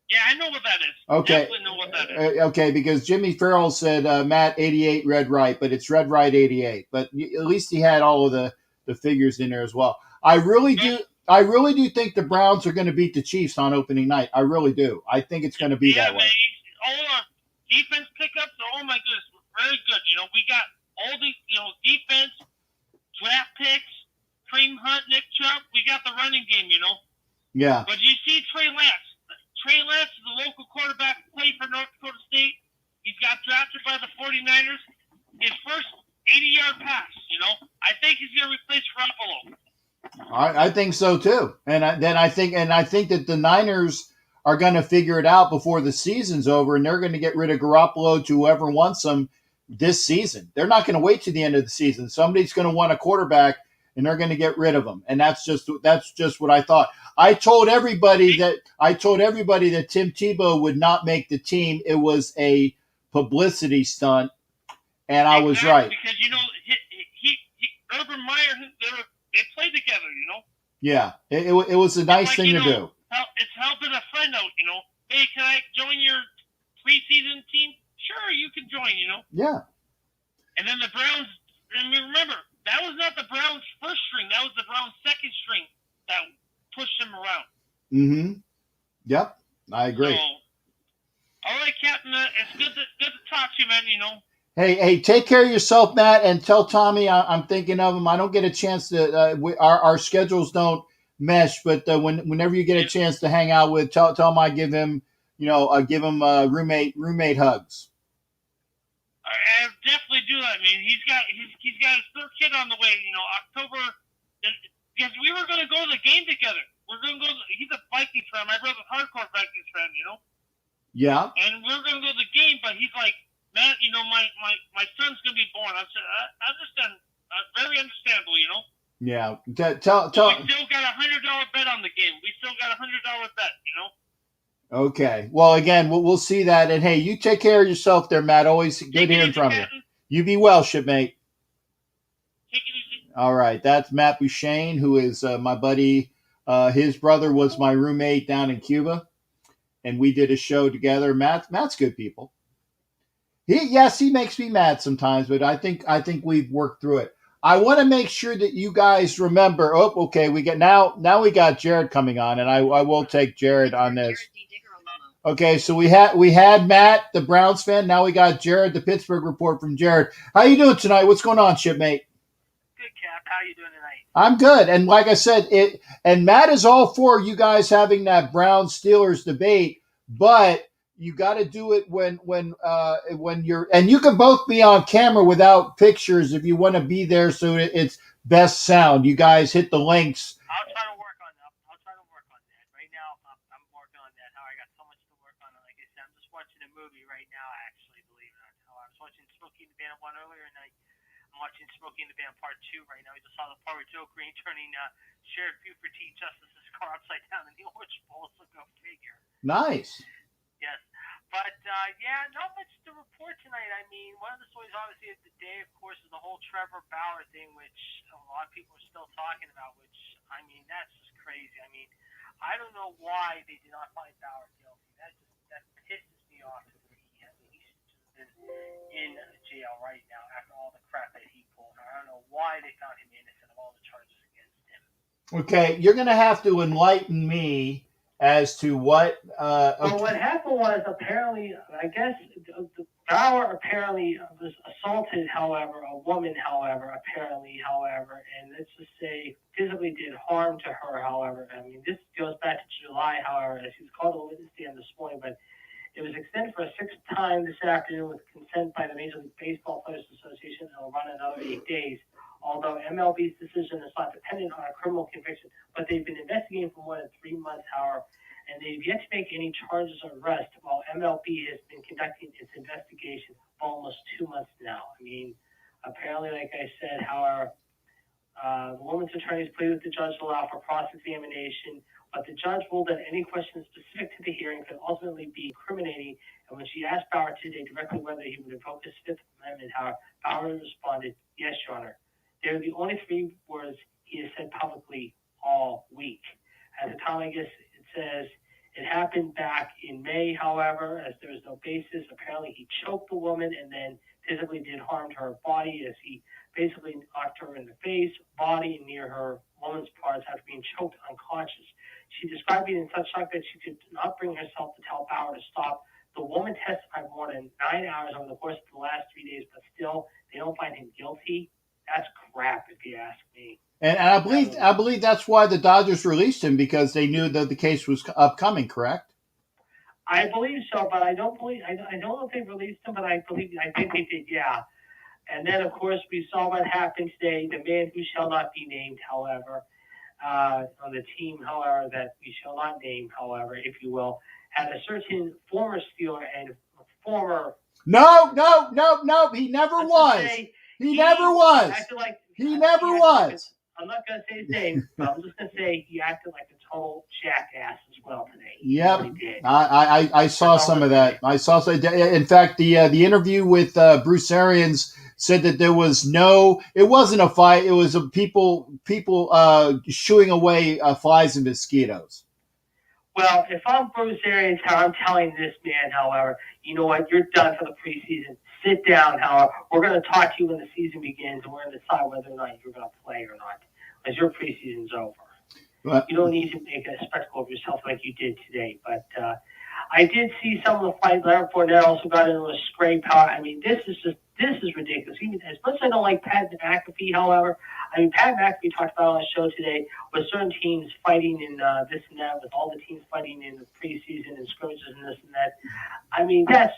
Yeah, I know what that is. Okay. Definitely know what that is. Okay, because Jimmy Farrell said Matt 88 Red Right, but it's Red Right 88. But at least he had all of the figures in there as well. I really do think the Browns are going to beat the Chiefs on opening night. I really do. I think it's going to be that way. All our defense pickups, oh my goodness, very good. We got all these, defense, draft picks, Kareem Hunt, Nick Chubb. We got the running game, Yeah. But you see Trey Lance. Trey Lance is the local quarterback, played for North Dakota State. He's got drafted by the 49ers. His first 80-yard pass, I think he's going to replace Garoppolo. I think so too, and I think that the Niners are going to figure it out before the season's over, and they're going to get rid of Garoppolo to whoever wants him this season. They're not going to wait to the end of the season. Somebody's going to want a quarterback, and they're going to get rid of him. And that's just what I thought. I told everybody that Tim Tebow would not make the team. It was a publicity stunt, and I was right. Because he Urban Meyer, they played together, Yeah, it was a nice thing to do. It's helping a friend out, Hey, can I join your preseason team? Sure, you can join, Yeah. And then the Browns, remember, that was not the Browns' first string. That was the Browns' second string that pushed them around. Mm-hmm. Yep, I agree. So, all right, Captain, it's good to talk to you, man, Hey, take care of yourself, Matt, and tell Tommy I'm thinking of him. I don't get a chance to our schedules don't mesh, but whenever you get a chance to hang out with, tell him I give him roommate hugs. I definitely do that. I mean, he's got his third kid on the way. October, because we were going to go to the game together. We're going to go. He's a Vikings fan. My brother's a hardcore Vikings fan. Yeah. And we're going to go to the game, but he's like, Matt, my son's going to be born. I said, I understand. Very understandable, Yeah. We still got $100 bet on the game. We still got $100 bet. Okay. Well, again, we'll see that. And hey, you take care of yourself there, Matt. Always good Take it hearing easy, from you. Captain. You be well, shipmate. Take it easy. All right. That's Matt Bouchane, who is my buddy. His brother was my roommate down in Cuba, and we did a show together. Matt's good people. He makes me mad sometimes, but I think we've worked through it. I want to make sure that you guys remember. Oh, okay. We got Jared coming on, and I will take Jared on this. Okay, so we had Matt, the Browns fan. Now we got Jared, the Pittsburgh report from Jared. How you doing tonight? What's going on, shipmate? Good, Cap. How you doing tonight? I'm good, and like I said, and Matt is all for you guys having that Browns Steelers debate, but you got to do it when you're, and you can both be on camera without pictures if you want to be there, so it's best sound. You guys hit the links. I'll try to work on that. Right now, I'm working on that. How I got so much to work on. Like I said, I'm just watching a movie right now, actually, believe it or not. I was watching Smokey and the Bandit 1 earlier, and I'm watching Smokey and the Bandit Part 2 right now. We just saw the part with Joe Green turning Sheriff Buford T. Justice's car upside down in the Orange Bowl, so go figure. Nice. Yes. But, yeah, not much to report tonight. I mean, one of the stories, obviously, of the day, of course, is the whole Trevor Bauer thing, which a lot of people are still talking about, which, I mean, that's just crazy. I mean, I don't know why they did not find Bauer guilty. That pisses me off to me. I mean, he should just been in jail right now after all the crap that he pulled. I don't know why they found him innocent of all the charges against him. Okay, you're going to have to enlighten me as to what. Well, what happened was apparently, I guess, Bauer apparently was assaulted, however, a woman, however, and let's just say physically did harm to her, however. I mean, this goes back to July, however, as he was called to witness stand this morning, but it was extended for a sixth time this afternoon with consent by the Major League Baseball Players Association and will run another 8 days. Although MLB's decision is not dependent on a criminal conviction, but they've been investigating for more than 3 months, however, and they've yet to make any charges or arrest while MLB has been conducting its investigation for almost 2 months now. I mean, apparently, like I said, however, the woman's attorneys pleaded with the judge to allow for cross-examination, but the judge ruled that any questions specific to the hearing could ultimately be incriminating, and when she asked Bauer today directly whether he would invoke his Fifth Amendment, however, Bauer responded, "Yes, Your Honor." They are the only 3 words he has said publicly all week. At the time, I guess it says it happened back in May, however, as there was no basis. Apparently, he choked the woman and then physically did harm to her body as he basically knocked her in the face, body, and near her woman's parts after being choked unconscious. She described being in such shock that she could not bring herself to tell Bauer to stop. The woman testified more than 9 hours over the course of the last 3 days, but still, they don't find him guilty. That's crap, if you ask me. And I believe that's why the Dodgers released him, because they knew that the case was upcoming. Correct? I believe so, but I don't know if they released him, but I think they did. Yeah. And then, of course, we saw what happened today. The man who shall not be named, however, on the team, however, that we shall not name, however, if you will, had a certain former Steeler and former. No. He never was. He never was. He never was. I'm not going to say his name, but I'm just going to say he acted like a total jackass as well today. Yep. I saw some of that. I saw some. In fact, the interview with Bruce Arians said that there was it wasn't a fight. It was people shooing away flies and mosquitoes. Well, if I'm Bruce Arians, I'm telling this man, however, you know what? You're done for the preseason. Sit down, however. We're going to talk to you when the season begins, and we're going to decide whether or not you're going to play or not, because your preseason's over. But you don't need to make a spectacle of yourself like you did today. But I did see some of the fight. Leonard Fournette also got into a scrape. I mean, this is ridiculous. Even as much as I don't like Pat McAfee, however, I mean, Pat McAfee talked about on the show today with certain teams fighting in this and that, with all the teams fighting in the preseason and scrimmages and this and that. I mean, that's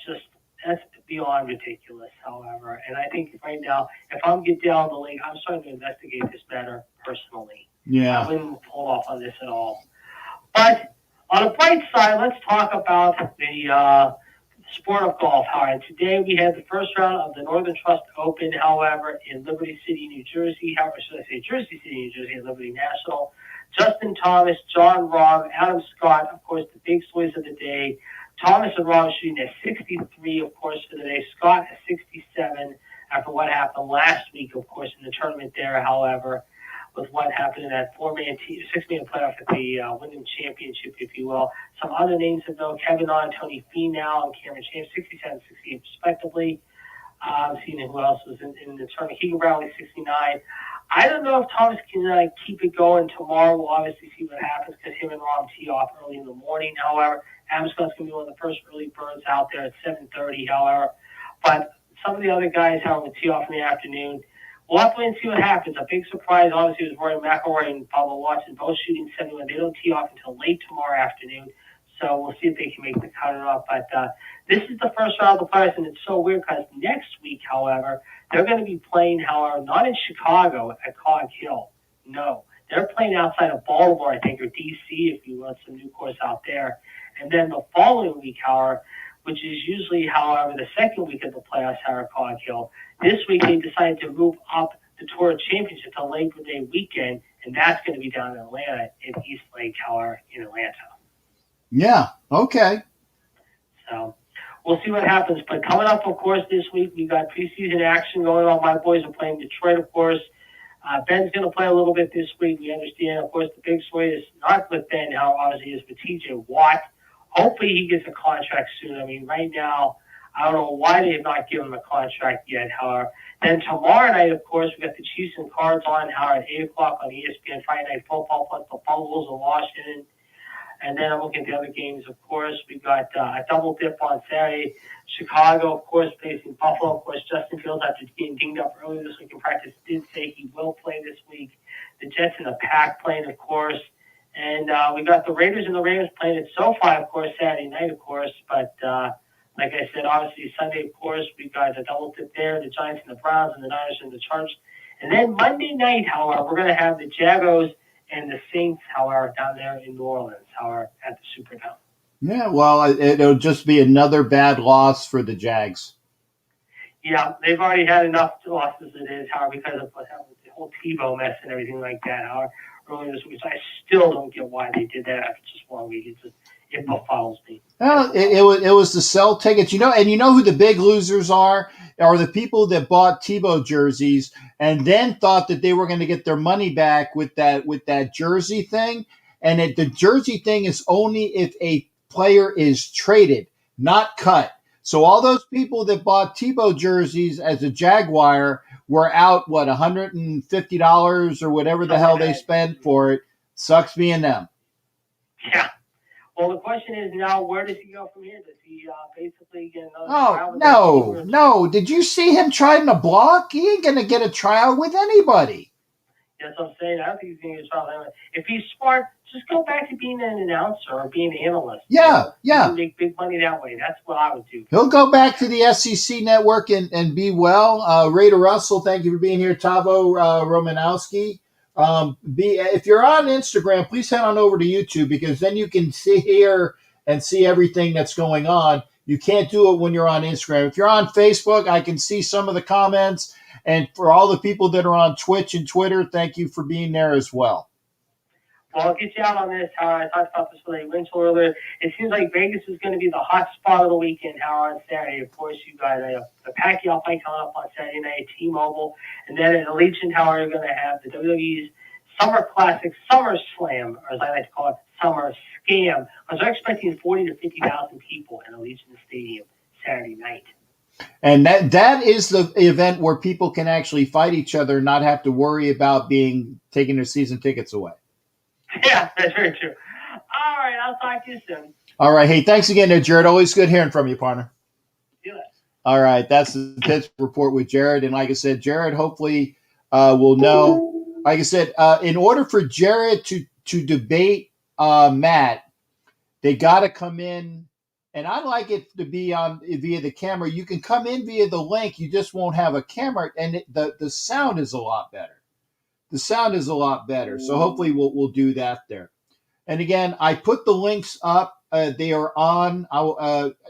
beyond ridiculous, however. And I think right now, if I'm Goodell in the league, I'm starting to investigate this better personally. yeah. I wouldn't pull off on this at all. But on the bright side, let's talk about the sport of golf. However, today we had the first round of the Northern Trust Open, however, in Liberty City, New Jersey. However, should I say Jersey City, New Jersey, at Liberty National. Justin Thomas, John Rahm, Adam Scott, of course, the big stories of the day. Thomas and Rahm shooting at 63, of course, for the day. Scott at 67 after what happened last week, of course, in the tournament there, however, with what happened in that six-man playoff at the Wyndham Championship, if you will. Some other names of note, Kevin On, Tony Finau, and Cameron James, 67 68 respectively. Seeing who else was in the tournament. Keegan Bradley, 69. I don't know if Thomas can keep it going tomorrow. We'll obviously see what happens because him and Rahm tee off early in the morning. However, Adam Scott's going to be one of the first early birds out there at 7:30, however. But some of the other guys, however, will tee off in the afternoon. We'll have to wait and see what happens. A big surprise, obviously, was Rory McIlroy and Bubba Watson both shooting 71. They don't tee off until late tomorrow afternoon. So we'll see if they can make the cut or not. But this is the first round of the playoffs, and it's so weird because next week, however, they're going to be playing, however, not in Chicago at Cog Hill. No. They're playing outside of Baltimore, I think, or D.C., if you want some new course out there. And then the following week, however, which is usually, however, the second week of the playoffs, however, Cog Hill, this week they decided to move up the Tour Championship to Labor Day weekend, and that's going to be down in Atlanta, in East Lake, however, in Atlanta. Yeah, okay. So we'll see what happens. But coming up, of course, this week, we got preseason action going on. My boys are playing Detroit, of course. Ben's going to play a little bit this week. We understand, of course, the big story is not with Ben, how obviously is with TJ Watt. Hopefully he gets a contract soon. I mean, right now, I don't know why they have not given him a contract yet, however. Then tomorrow night, of course, we got the Chiefs and Cards on, however, at 8 o'clock on ESPN, Friday Night Football, plus the Bungles in Washington. And then I'm looking at the other games, of course. We got a double dip on Saturday. Chicago, of course, facing Buffalo. Of course, Justin Fields, after getting dinged up earlier this week in practice, did say he will play this week. The Jets and the Pack playing, of course. And we got the Raiders and the Ravens playing at SoFi, of course, Saturday night, of course. But like I said, obviously Sunday, of course, we got a double dip there. The Giants and the Browns and the Niners and the Chargers. And then Monday night, however, we're going to have the Jaguars and the Saints, however, down there in New Orleans, however, at the Superdome. Yeah, well, it'll just be another bad loss for the Jags. Yeah, they've already had enough losses as it is, however, because of what happened with the whole Tebow mess and everything like that, however, earlier this week. So I still don't get why they did that after just 1 week. It befuddles me. Well, it was to sell tickets, and you know who the big losers are the people that bought Tebow jerseys and then thought that they were going to get their money back with that jersey thing. And the jersey thing is only if a player is traded, not cut. So all those people that bought Tebow jerseys as a Jaguar were out, $150 or whatever the hell they spent for it. Sucks being them. Yeah. Well, the question is now, where does he go from here? Does he basically get another trial? No. Did you see him trying to block? He ain't going to get a trial with anybody. That's what I'm saying. I don't think he's going to get a trial anyway. If he's smart, just go back to being an announcer or being an analyst. Yeah. You can make big money that way. That's what I would do. He'll go back to the SEC network and be well. Raider Russell, thank you for being here. Tavo Romanowski. If you're on Instagram, please head on over to YouTube because then you can hear and see everything that's going on. You can't do it when you're on Instagram. If you're on Facebook, I can see some of the comments. And for all the people that are on Twitch and Twitter, thank you for being there as well. Well, I'll get you out on this. I talked about this with Winslow earlier. It seems like Vegas is going to be the hot spot of the weekend, on Saturday. Of course, you got the Pacquiao fight coming up on Saturday night, T-Mobile. And then at Allegiant, you're going to have the WWE's Summer Classic, Summer Slam, or as I like to call it, Summer Scam. Because they're expecting 40 to 50,000 people in Allegiant Stadium Saturday night. And that is the event where people can actually fight each other and not have to worry about taking their season tickets away. Yeah, that's very true. All right, I'll talk to you soon. All right. Hey, thanks again there, Jared. Always good hearing from you, partner. See you later. All right. That's the Pittsburgh Report with Jared. And like I said, Jared hopefully will know. Like I said, in order for Jared to debate Matt, they got to come in. And I like it to be on via the camera. You can come in via the link. You just won't have a camera. And the sound is a lot better. The sound is a lot better. So hopefully we'll do that there. And again, I put the links up. They are on.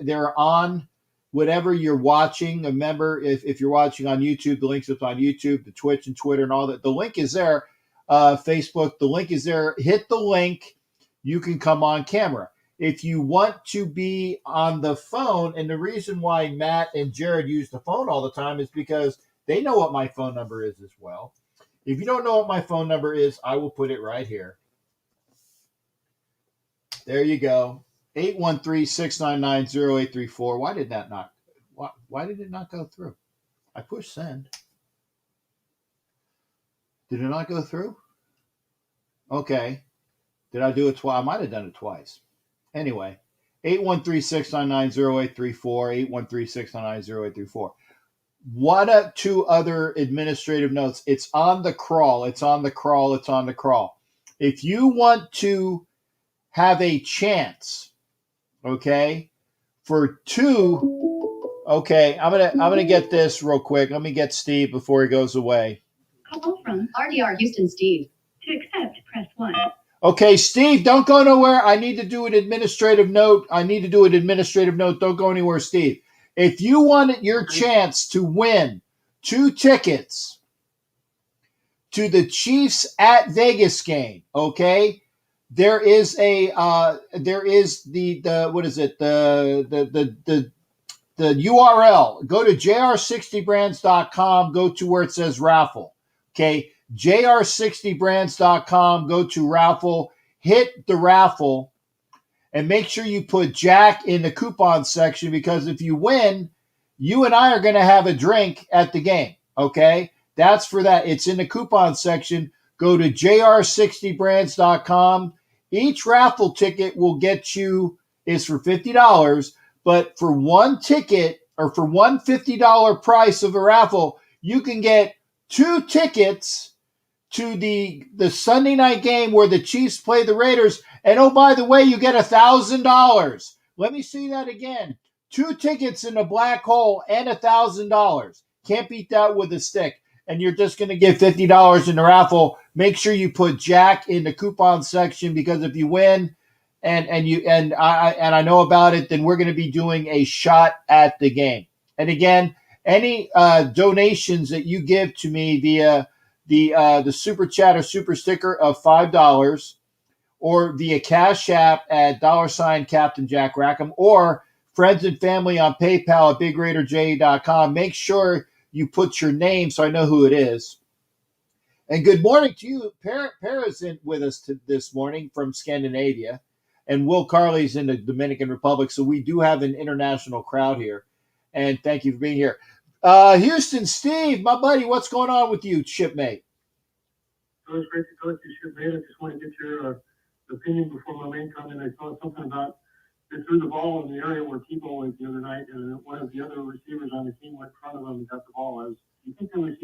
They're on whatever you're watching. Remember, if you're watching on YouTube, the link's up on YouTube, the Twitch and Twitter and all that. The link is there. Facebook, the link is there. Hit the link. You can come on camera. If you want to be on the phone, and the reason why Matt and Jared use the phone all the time is because they know what my phone number is as well. If you don't know what my phone number is, I will put it right here. There you go. 813-699-0834. Why did that not? Why did it not go through? I pushed send. Did it not go through? Okay. Did I do it twice? I might have done it twice. Anyway, 813-699-0834, 813-699-0834. What are two other administrative notes? It's on the crawl. It's on the crawl. It's on the crawl. If you want to have a chance, okay, for two, okay, I'm gonna get this real quick. Let me get Steve before he goes away. Call from RDR Houston Steve. To accept, press 1. Okay, Steve, don't go nowhere. I need to do an administrative note. Don't go anywhere, Steve. If you want your chance to win 2 tickets to the Chiefs at Vegas game, okay, there is the what is it? The URL. Go to jr60brands.com, go to where it says raffle. Okay, jr60brands.com, go to raffle, hit the raffle, and make sure you put Jack in the coupon section, because if you win, you and I are going to have a drink at the game. Okay, that's for that. It's in the coupon section. Go to jr60brands.com. Each raffle ticket will get you is for $50, but for one ticket or for one $50 price of a raffle, you can get 2 tickets to the Sunday night game where the Chiefs play the Raiders. And oh, by the way, you get $1,000. Let me see that again. 2 tickets in the black hole and $1,000. Can't beat that with a stick. And you're just going to get $50 in the raffle. Make sure you put Jack in the coupon section, because if you win and I know about it, then we're going to be doing a shot at the game. And again, any donations that you give to me via the super chat or super sticker of $5, or via Cash App at $ Captain Jack Rackham, or friends and family on PayPal at BigRaiderJ.com. Make sure you put your name so I know who it is. And good morning to you. Para's in with us this morning from Scandinavia, and Will Carley's in the Dominican Republic. So we do have an international crowd here. And thank you for being here. Houston, Steve, my buddy, what's going on with you, shipmate? It was great to talk to you, shipmate. I just want to get your opinion before my main comment. I saw something about they threw the ball in the area where Tebow was the other night, and one of the other receivers on the team went in front of him and got the ball. Do you think what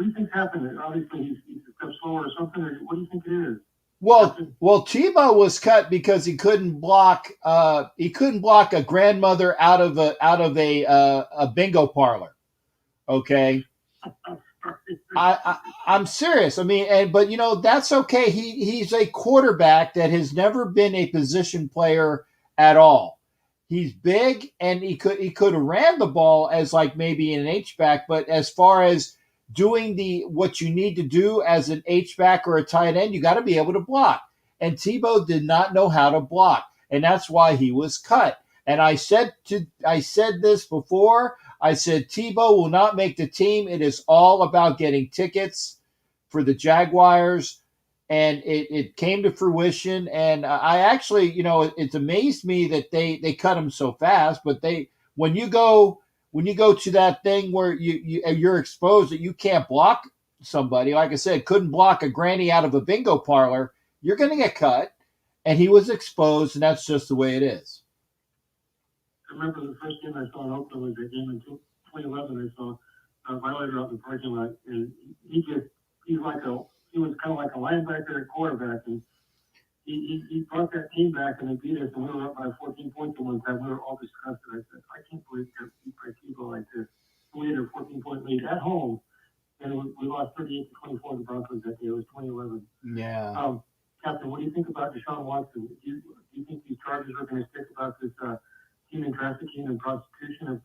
do you think's happened? Obviously, he's a step slower or something, or what do you think it is? Well, Tebow was cut because he couldn't block. He couldn't block a grandmother out of a bingo parlor. Okay, I'm serious. I mean, but that's okay. He's a quarterback that has never been a position player at all. He's big, and he could have ran the ball as like maybe an H-back, but as far as doing what you need to do as an H-back or a tight end, you got to be able to block. And Tebow did not know how to block, and that's why he was cut. And I said this before. I said Tebow will not make the team. It is all about getting tickets for the Jaguars, and it came to fruition. And I actually, it's amazed me that they cut him so fast. But when you go to that thing where you're exposed that you can't block somebody, like I said, couldn't block a granny out of a bingo parlor, you're going to get cut. And he was exposed, and that's just the way it is. I remember the first game I saw in Oakland was that game in 2011. I saw Violator out in the parking lot, and he was kind of like a linebacker and quarterback, and he brought that team back, and they beat us, and we were up by 14 points at one time. We were all disgusted. I said, I can't believe we got beat by Tebow like this. We had a 14-point lead at home, and we lost 38-24 to the Broncos that day. It was 2011. Yeah. Captain, what do you think about Deshaun Watson? Do you think these charges are going to stick about this human trafficking and prostitution.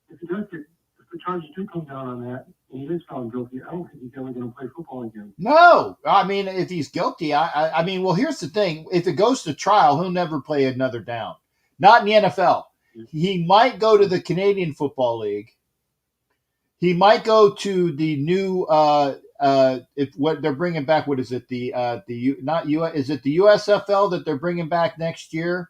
If the charges do come down on that and he is found guilty, I don't think he's ever going to play football again. No, I mean, if he's guilty, I mean, well, here's the thing: if it goes to trial, he'll never play another down. Not in the NFL. He might go to the Canadian Football League. He might go to the new if what they're bringing back. What is it? Is it the USFL that they're bringing back next year?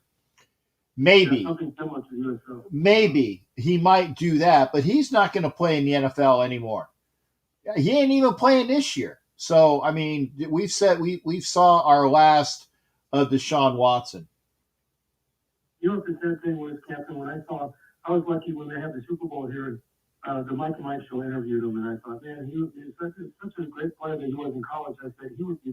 Maybe. Yeah, something similar to USFL. Maybe he might do that, but he's not going to play in the NFL anymore. He ain't even playing this year. So I mean, we saw our last of Deshaun Watson. You know what the sad thing was, Captain? I was lucky when they had the Super Bowl here. The Mike and Mike show interviewed him, and I thought, man, he was such a great player that he was in college. I said he would be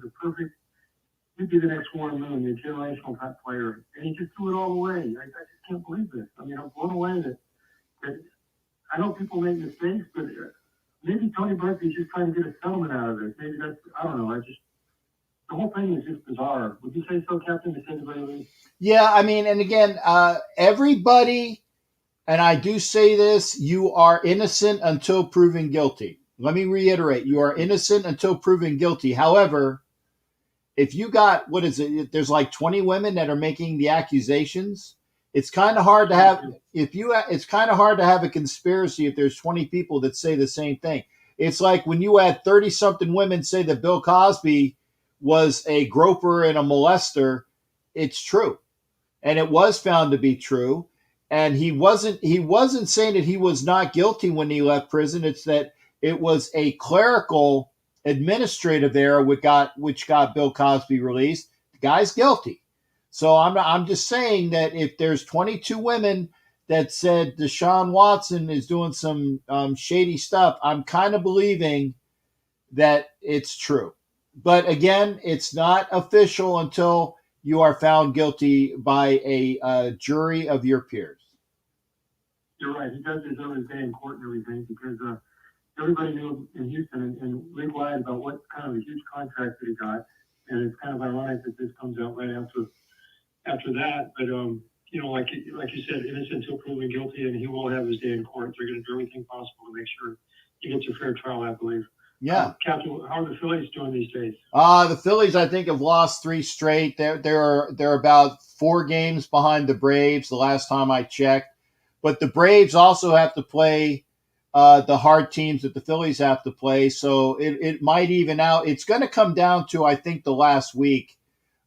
he'd be the next Warren Moon, the generational type player, and he just threw it all away. I just can't believe this. I mean, I'm blown away that I know people make mistakes, but maybe Tony Berkeley's just trying to get a settlement out of this. Maybe I don't know. The whole thing is just bizarre. Would you say so, Captain, to say the very least? Yeah, I mean, and again, everybody, and I do say this, you are innocent until proven guilty. Let me reiterate, you are innocent until proven guilty. However, if you got, there's like 20 women that are making the accusations, it's kind of hard to have, it's kind of hard to have a conspiracy if there's 20 people that say the same thing. It's like when you had 30-something women say that Bill Cosby was a groper and a molester, it's true. And it was found to be true. And he wasn't saying that he was not guilty when he left prison. It's that it was a clerical administrative error which got Bill Cosby released. The guy's guilty. So I'm just saying that if there's 22 women that said Deshaun Watson is doing some shady stuff, I'm kind of believing that it's true. But again, it's not official until you are found guilty by a jury of your peers. You're right. He does deserve his day in court and everything because everybody knew in Houston and Rick lied about what kind of a huge contract that he got. And it's kind of ironic that this comes out right after that. But, like you said, innocent until proven guilty, and he will have his day in court. They're going to do everything possible to make sure he gets a fair trial, I believe. Yeah. Captain, how are the Phillies doing these days? The Phillies, I think, have lost 3 straight. They're about 4 games behind the Braves the last time I checked. But the Braves also have to play the hard teams that the Phillies have to play. So it might even out. It's going to come down to, I think, the last week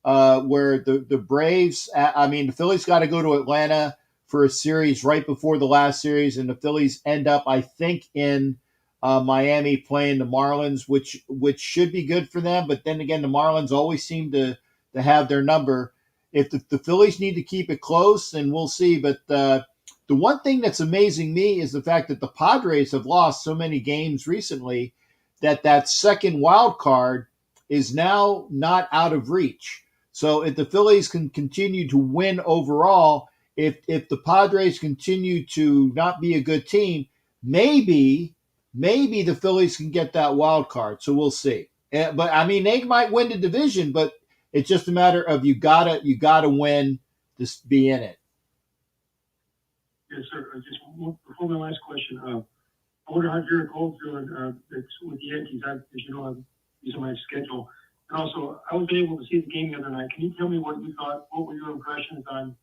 where the Braves, the Phillies got to go to Atlanta for a series right before the last series. And the Phillies end up, I think, in Miami playing the Marlins, which should be good for them. But then again, the Marlins always seem to have their number. If the Phillies need to keep it close, then we'll see. But the one thing that's amazing me is the fact that the Padres have lost so many games recently that second wild card is now not out of reach. So if the Phillies can continue to win overall, if the Padres continue to not be a good team, maybe the Phillies can get that wild card. So we'll see. But I mean, they might win the division, but it's just a matter of you gotta win to be in it. Yes, sir. Just before my last question, I wonder how Jared Cole's doing with the Yankees. As you know, he's on my schedule. And also, I wasn't able to see the game the other night. Can you tell me what you thought? What were your impressions on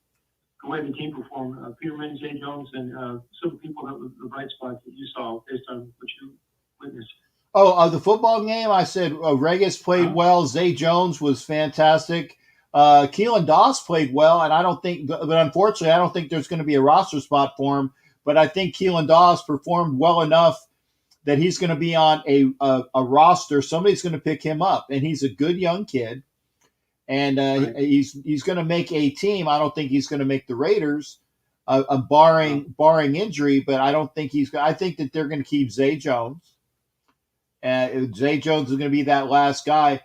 the way the team performed? Peterman, Zay Jones, and some people that were the bright spots that you saw based on what you witnessed. The football game, I said Regis played well. Zay Jones was fantastic. Keelan Doss played well, and but unfortunately, I don't think there's going to be a roster spot for him. But I think Keelan Doss performed well enough that he's going to be on a roster. Somebody's going to pick him up, and he's a good young kid, and right. He's going to make a team. I don't think he's going to make the Raiders, barring injury. But I don't think I think that they're going to keep Zay Jones. Zay Jones is going to be that last guy.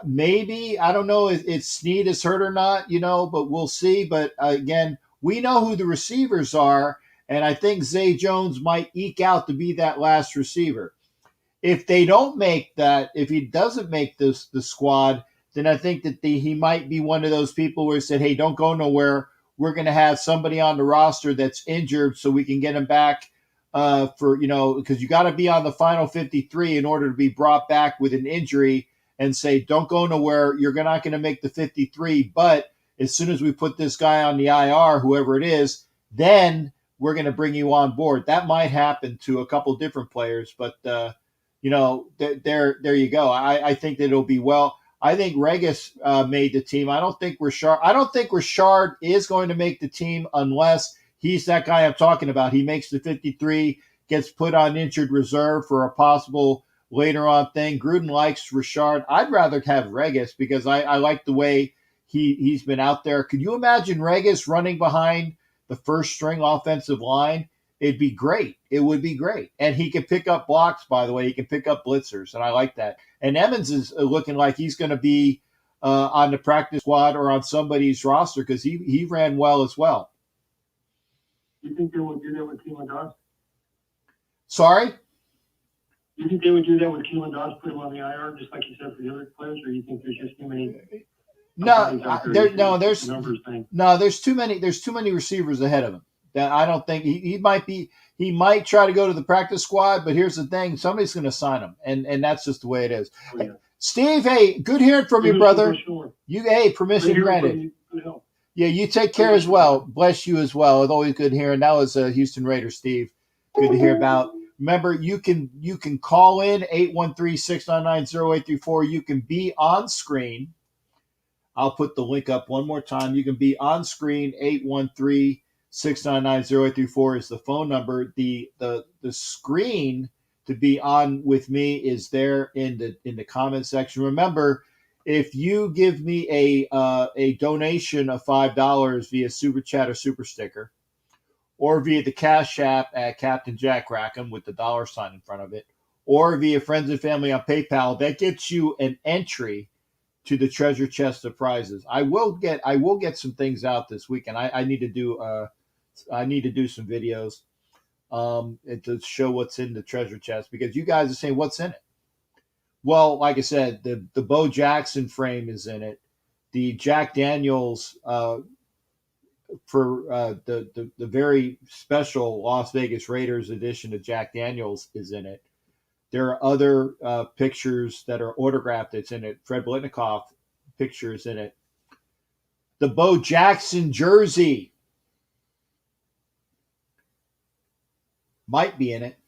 Maybe, I don't know if Snead is hurt or not, but we'll see. But again, we know who the receivers are, and I think Zay Jones might eke out to be that last receiver. If they don't make that, if he doesn't make the squad, then I think that he might be one of those people where he said, hey, don't go nowhere. we're going to have somebody on the roster that's injured so we can get him back for, because you got to be on the final 53 in order to be brought back with an injury and say, don't go nowhere. You're not going to make the 53. But as soon as we put this guy on the IR, whoever it is, then we're going to bring you on board. That might happen to a couple different players, but there you go. I think that it'll be well. I think Regis made the team. I don't think Richard is going to make the team unless he's that guy I'm talking about. He makes the 53, gets put on injured reserve for a possible later on thing. Gruden likes Richard. I'd rather have Regis because I like the way he's been out there. Could you imagine Regis running behind the first string offensive line? It'd be great. It would be great. And he can pick up blocks, by the way. He can pick up blitzers, and I like that. And Emmons is looking like he's going to be on the practice squad or on somebody's roster because he ran well as well. You think they would do that with Keelan Doss? Sorry? You think they would do that with Keelan Doss, put him on the IR, just like you said for the other players, or you think there's just too many? There's too many receivers ahead of him. That I don't think he might try to go to the practice squad, but here's the thing: somebody's going to sign him, and that's just the way it is. Oh, yeah. Steve, hey, good hearing from you, brother. Sure. Permission granted. Yeah, you take care as well. Bless you as well. It's always good hearing. That was Houston Raiders, Steve. Good to hear about. Remember, you can call in 813-699-0834. You can be on screen. I'll put the link up one more time. You can be on screen. 813-699-0834 is the phone number. The screen to be on with me is there in the comment section. Remember, if you give me a donation of $5 via Super Chat or Super Sticker, or via the Cash App at Captain Jack Rackham with the $sign in front of it, or via Friends and Family on PayPal, that gets you an entry to the treasure chest of prizes. I will get some things out this weekend. I need to do some videos to show what's in the treasure chest because you guys are saying what's in it. Well, like I said, the Bo Jackson frame is in it. The Jack Daniels for the very special Las Vegas Raiders edition of Jack Daniels is in it. There are other pictures that are autographed that's in it. Fred Blitnikoff pictures in it. The Bo Jackson jersey might be in it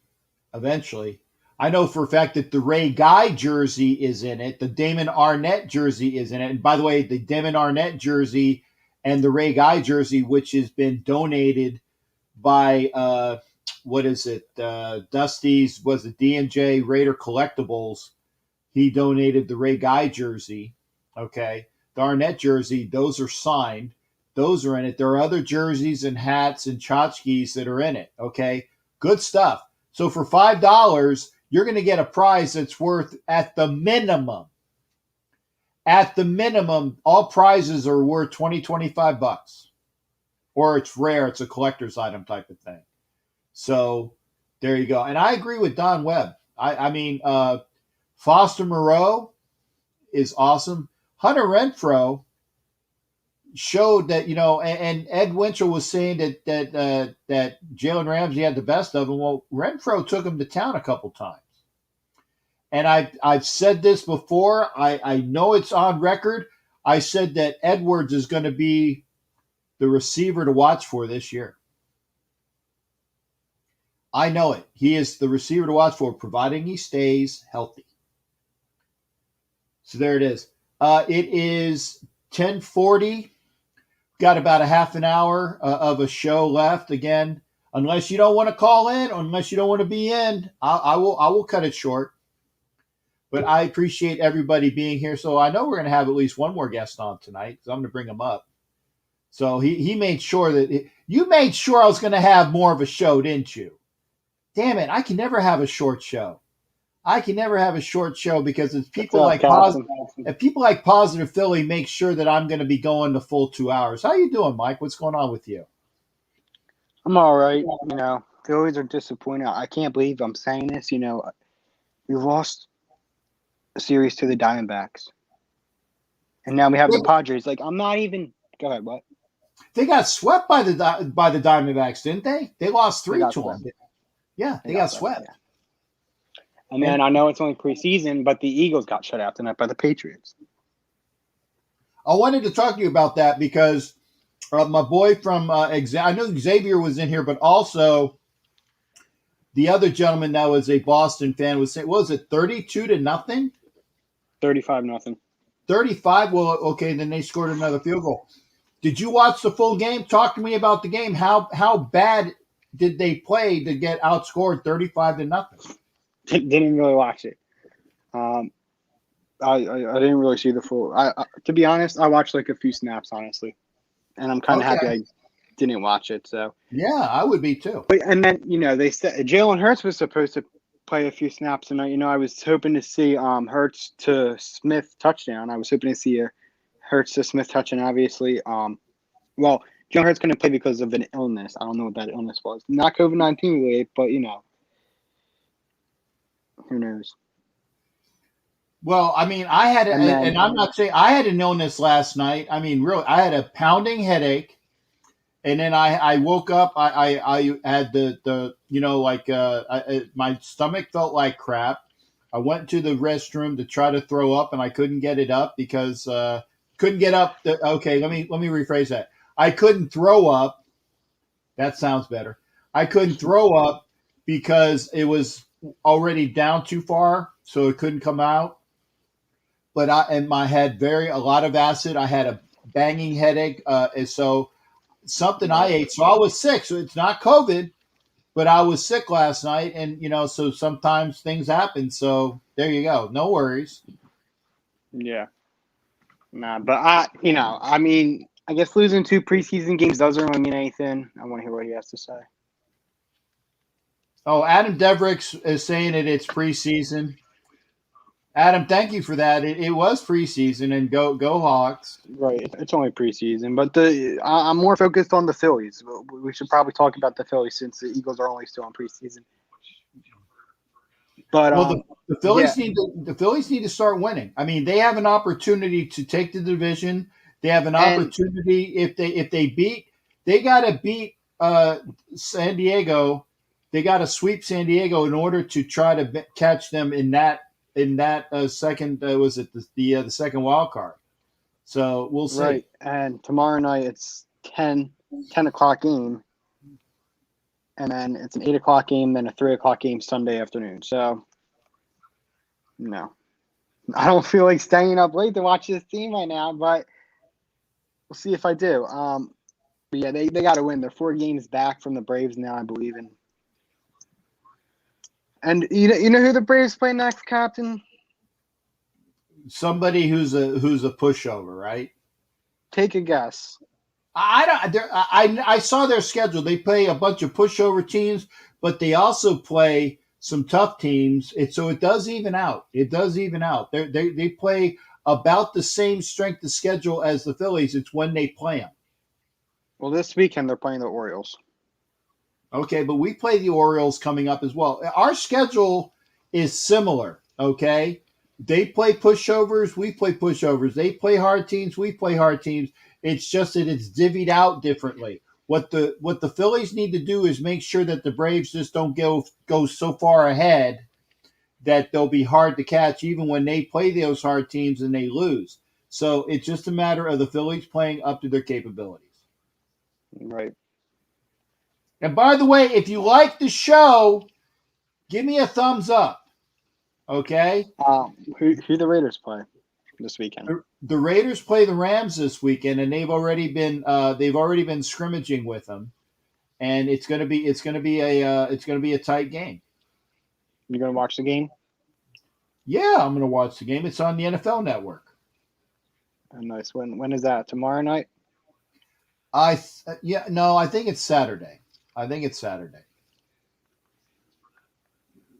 eventually. I know for a fact that the Ray Guy jersey is in it. The Damon Arnett jersey is in it. And by the way, the Damon Arnett jersey and the Ray Guy jersey, which has been donated by Dusty's, was it D&J Raider Collectibles? He donated the Ray Guy jersey. Okay. The Arnett jersey, those are signed. Those are in it. There are other jerseys and hats and tchotchkes that are in it. Okay. Good stuff. So for $5, you're going to get a prize that's worth at the minimum, all prizes are worth $25. Or it's rare. It's a collector's item type of thing. So there you go. And I agree with Don Webb. I mean, Foster Moreau is awesome. Hunter Renfrow showed that, and Ed Winchell was saying that Jalen Ramsey had the best of him. Well, Renfrow took him to town a couple times. And I've said this before. I know it's on record. I said that Edwards is going to be the receiver to watch for this year. I know it. He is the receiver to watch for, providing he stays healthy. So there it is. It is 10:40. Got about a half an hour of a show left. Again, unless you don't want to call in, or unless you don't want to be in, I will cut it short. But I appreciate everybody being here. So I know we're going to have at least one more guest on tonight, because I'm going to bring him up. So he made sure that you made sure I was going to have more of a show, didn't you? Damn it! I can never have a short show. Because it's people like Positive Philly make sure that I'm going to be going the full 2 hours. How you doing, Mike? What's going on with you? I'm all right. Phillies are disappointed. I can't believe I'm saying this. We lost a series to the Diamondbacks, and now we have the Padres. I'm not even. Go ahead. What? They got swept by the Diamondbacks, didn't they? They lost 3 to swept. them. Yeah, they got swept. Yeah. And then I know it's only preseason, but the Eagles got shut out tonight by the Patriots. I wanted to talk to you about that because my boy from I know Xavier was in here, but also the other gentleman that was a Boston fan was saying, what was it, 32-0? 35-0. 35? Well, okay, then they scored another field goal. Did you watch the full game? Talk to me about the game. How bad did they play to get outscored 35-0? Didn't really watch it. I didn't really see the full. To be honest, I watched like a few snaps, honestly, and I'm kind of happy I didn't watch it. So yeah, I would be too. But and then they said Jalen Hurts was supposed to play a few snaps tonight. I was hoping to see Hurts to Smith touchdown. I was hoping to see a Hurts to Smith touchdown. Obviously, well, Jalen Hurts couldn't play because of an illness. I don't know what that illness was. Not COVID-19 related, but who knows. Well, I mean, I had, and I'm not saying I had an illness last night. I mean, really, I had a pounding headache, and then I woke up. I had my stomach felt like crap. I went to the restroom to try to throw up, and I couldn't get it up because couldn't get up. Okay, let me rephrase that. I couldn't throw up. That sounds better. I couldn't throw up because it was already down too far, so it couldn't come out. But I had a lot of acid. I had a banging headache. And so something I ate. So I was sick. So it's not COVID, but I was sick last night. And, so sometimes things happen. So there you go. No worries. Yeah. Nah, but I mean, I guess losing 2 preseason games doesn't really mean anything. I want to hear what he has to say. Oh, Adam Devricks is saying that it's preseason. Adam, thank you for that. It was preseason, and go Hawks. Right, it's only preseason, but I'm more focused on the Phillies. We should probably talk about the Phillies since the Eagles are only still in preseason. But the Phillies need to start winning. I mean, they have an opportunity to take the division. They have an opportunity if they got to beat San Diego. They got to sweep San Diego in order to try to catch them in that second was it the second wild card. So we'll see. Right, and tomorrow night it's 10 o'clock game, and then it's an 8 o'clock game, then a 3 o'clock game Sunday afternoon. So no, I don't feel like staying up late to watch this team right now, but we'll see if I do. But yeah, they got to win. They're 4 games back from the Braves now, I believe in. And you know who the Braves play next, Captain? Somebody who's a pushover, right? Take a guess. I saw their schedule. They play a bunch of pushover teams, but they also play some tough teams. So it does even out. It does even out. They play about the same strength of schedule as the Phillies. It's when they play them. Well, this weekend they're playing the Orioles. Okay, but we play the Orioles coming up as well. Our schedule is similar, okay? They play pushovers, we play pushovers. They play hard teams, we play hard teams. It's just that it's divvied out differently. What the Phillies need to do is make sure that the Braves just don't go so far ahead that they'll be hard to catch even when they play those hard teams and they lose. So it's just a matter of the Phillies playing up to their capabilities. Right. And by the way, if you like the show, give me a thumbs up. Okay? Who the Raiders play this weekend? The Raiders play the Rams this weekend, and they've already been scrimmaging with them, and it's gonna be a tight game. You gonna watch the game? Yeah, I'm gonna watch the game. It's on the NFL Network. Oh, nice. When is that? Tomorrow night? I think it's Saturday.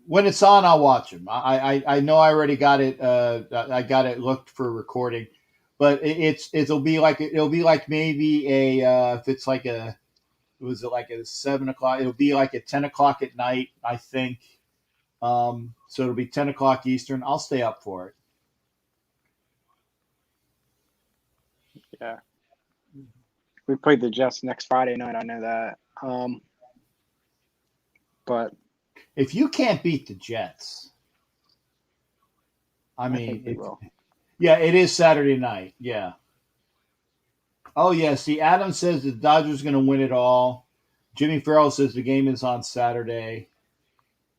When it's on, I'll watch them. I know I already got it. I got it looked for recording, but it'll be like maybe if it's like was it like a 7 o'clock? It'll be like at 10 o'clock at night, I think. So it'll be 10 o'clock Eastern. I'll stay up for it. Yeah. We played the Jets next Friday night. I know that. But If you can't beat the Jets, I I think mean, we will. yeah, it is Saturday night. Yeah. Oh yeah. See, Adam says the Dodgers going to win it all. Jimmy Farrell says the game is on Saturday.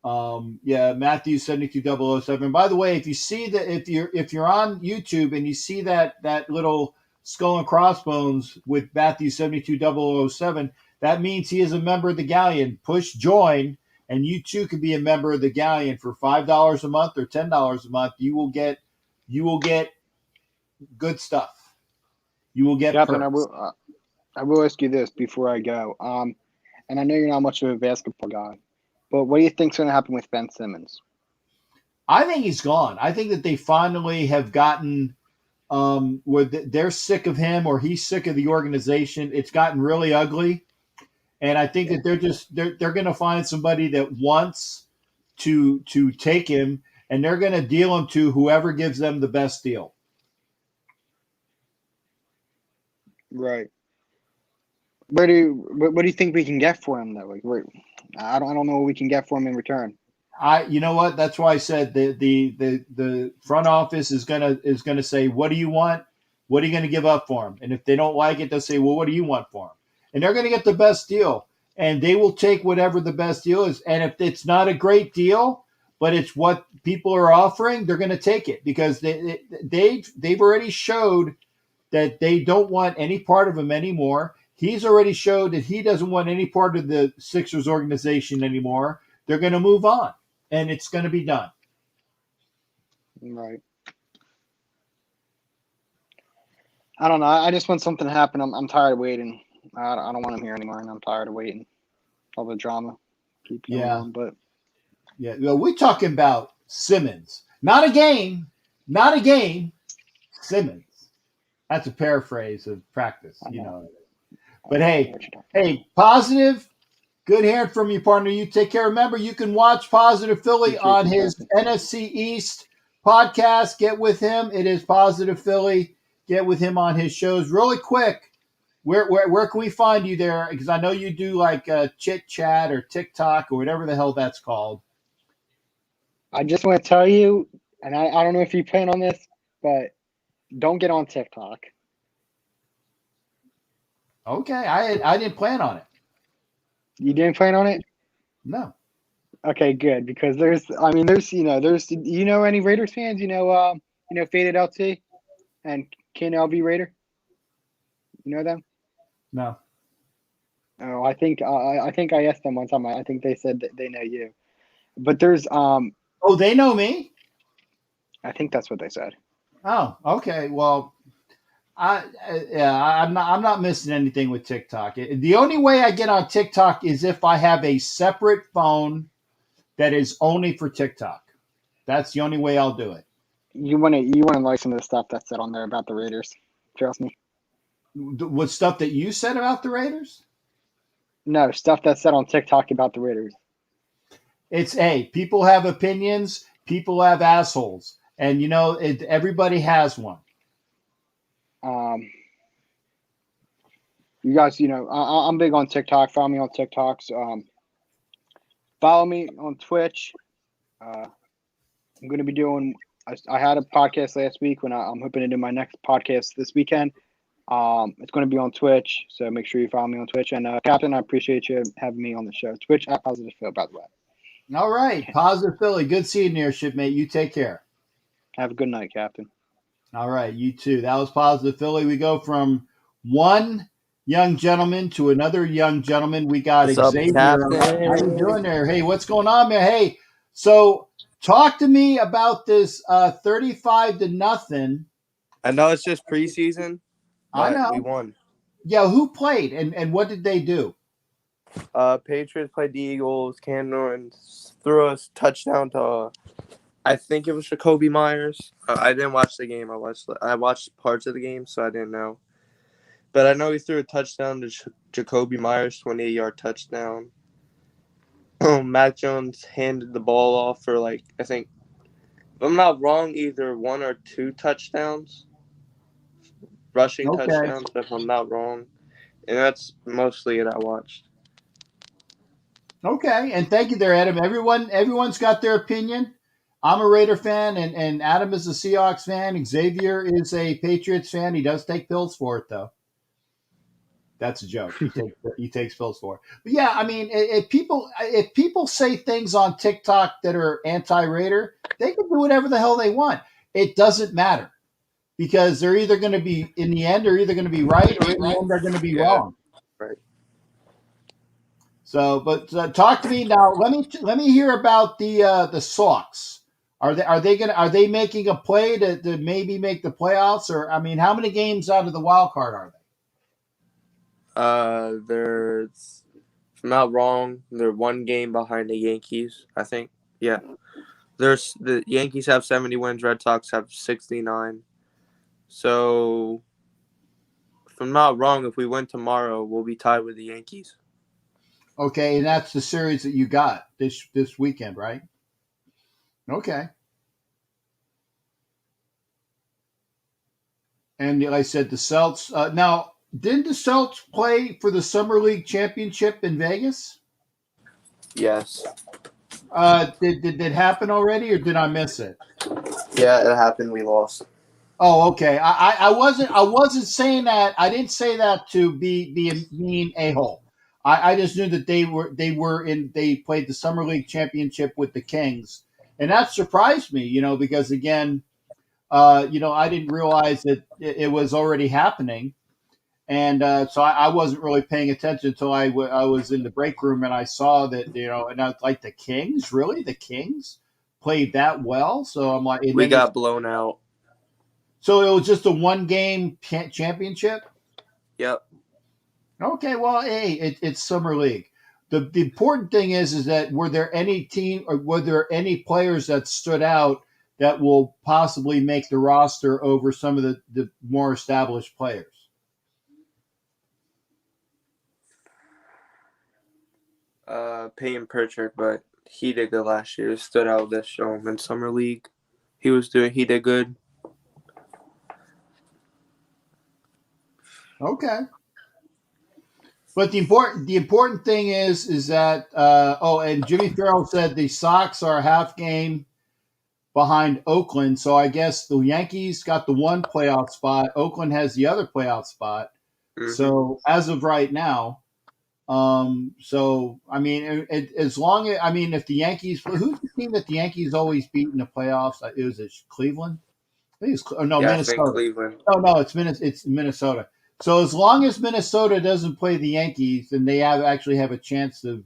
Yeah, Matthew 72007. By the way, if you see that, if you're on YouTube and you see that little skull and crossbones with Matthew 72007, that means he is a member of the Galleon. Push join, and you too can be a member of the Galleon for $5 a month or $10 a month. You will get good stuff. You will get Captain, perks. I will ask you this before I go. And I know you're not much of a basketball guy, but what do you think's going to happen with Ben Simmons? I think he's gone. I think that they finally have gotten where they're sick of him or he's sick of the organization. It's gotten really ugly, and I think that they're going to find somebody that wants to take him, and they're going to deal him to whoever gives them the best deal. Right. What do you think we can get for him though? Like, I don't know what we can get for him in return. You know what? That's why I said the front office is gonna say, what do you want? What are you gonna give up for him? And if they don't like it, they'll say, well, what do you want for him? And they're gonna get the best deal, and they will take whatever the best deal is. And if it's not a great deal, but it's what people are offering, they're gonna take it because they've already showed that they don't want any part of him anymore. He's already showed that he doesn't want any part of the Sixers organization anymore. They're going to move on, and it's going to be done. Right. I don't know. I just want something to happen. I'm tired of waiting. I don't want him here anymore, and I'm tired of waiting. All the drama keeps going on. But yeah, well, we're talking about Simmons, not a game. Simmons. That's a paraphrase of practice, you know. But hey, positive. Good hearing from you, partner. You take care. Remember, you can watch Positive Philly on his NFC East podcast. Get with him. It is Positive Philly. Get with him on his shows. Really quick, where can we find you there? Because I know you do like Chit Chat or TikTok or whatever the hell that's called. I just want to tell you, and I don't know if you plan on this, but don't get on TikTok. Okay, I didn't plan on it. You didn't plan on it? No. Okay, good. Because there's any Raiders fans? Faded LT and Ken LB Raider. You know them? No. Oh, I think I asked them one time. I think they said that they know you. But there's Oh, they know me? I think that's what they said. Oh, okay. Well, I'm not missing anything with TikTok. The only way I get on TikTok is if I have a separate phone that is only for TikTok. That's the only way I'll do it. You want to listen to the stuff that's said on there about the Raiders. Trust me. What stuff that you said about the Raiders? No, stuff that's said on TikTok about the Raiders. It's people have opinions. People have assholes, and everybody has one. You guys, I'm big on TikTok. Follow me on TikToks. Follow me on Twitch. I'm going to be doing. I had a podcast last week. I'm hoping to do my next podcast this weekend. It's going to be on Twitch, so make sure you follow me on Twitch. And Captain, I appreciate you having me on the show. Twitch at Positive Phil, by the way. All right, Positive Philly. Good seeing you, shipmate. You take care. Have a good night, Captain. All right, you too. That was Positive Philly. We go from one young gentleman to another young gentleman. We got What's Xavier. up, How you doing there? Hey, what's going on, man? Hey, so talk to me about this 35-0. I know it's just preseason, I but know. we won. Yeah, who played and what did they do? Patriots played the Eagles. Cam Newton threw a touchdown to, I think it was Jacoby Myers. I didn't watch the game. I watched parts of the game, so I didn't know. But I know he threw a touchdown to Jacoby Myers, 28-yard touchdown. Mac Jones handed the ball off for, I think, if I'm not wrong, either 1 or 2 touchdowns. Rushing touchdowns, if I'm not wrong. And that's mostly it I watched. Okay, and thank you there, Adam. Everyone's got their opinion. I'm a Raider fan, and Adam is a Seahawks fan. Xavier is a Patriots fan. He does take pills for it, though. That's a joke. He takes pills for it. But yeah, I mean, if people say things on TikTok that are anti-Raider, they can do whatever the hell they want. It doesn't matter because they're either going to be in the end, they're either going to be right, or in the end, they're going to be wrong. Right. So, but talk to me now. Let me hear about the Sox. Are they making a play to maybe make the playoffs? Or I mean, how many games out of the wild card are they? There's, if I'm not wrong, they're one game behind the Yankees, I think. Yeah. The Yankees have 70 wins, Red Sox have 69. So, if I'm not wrong, if we win tomorrow, we'll be tied with the Yankees. Okay, and that's the series that you got this weekend, right? Okay. And like I said, the Celts. Now, didn't the Celts play for the Summer League Championship in Vegas? Yes. Did it happen already, or did I miss it? Yeah, it happened. We lost. Oh, okay. I wasn't saying that. I didn't say that to be a mean a-hole. I just knew that they played the Summer League Championship with the Kings, and that surprised me. Because again, I didn't realize that it was already happening, and so I wasn't really paying attention until I was in the break room and I saw that and I was like, the Kings, really, the Kings played that well. So I'm like, and We then got blown out. so it was just a one-game championship? Yep. Okay, well, hey, it's Summer League. The important thing is that were there any players that stood out that will possibly make the roster over some of the more established players? Peyton Pritchard, but he did good last year. Stood out this show in Summer League. He did good. Okay. But the important thing is that and Jimmy Farrell said the Sox are a half game behind Oakland, so I guess the Yankees got the one playoff spot. Oakland has the other playoff spot. Mm-hmm. So as of right now, so I mean, as long as if the Yankees, who's the team that the Yankees always beat in the playoffs? It was Cleveland. I think Minnesota. I think Cleveland. No, it's Minnesota. So as long as Minnesota doesn't play the Yankees, then they actually have a chance of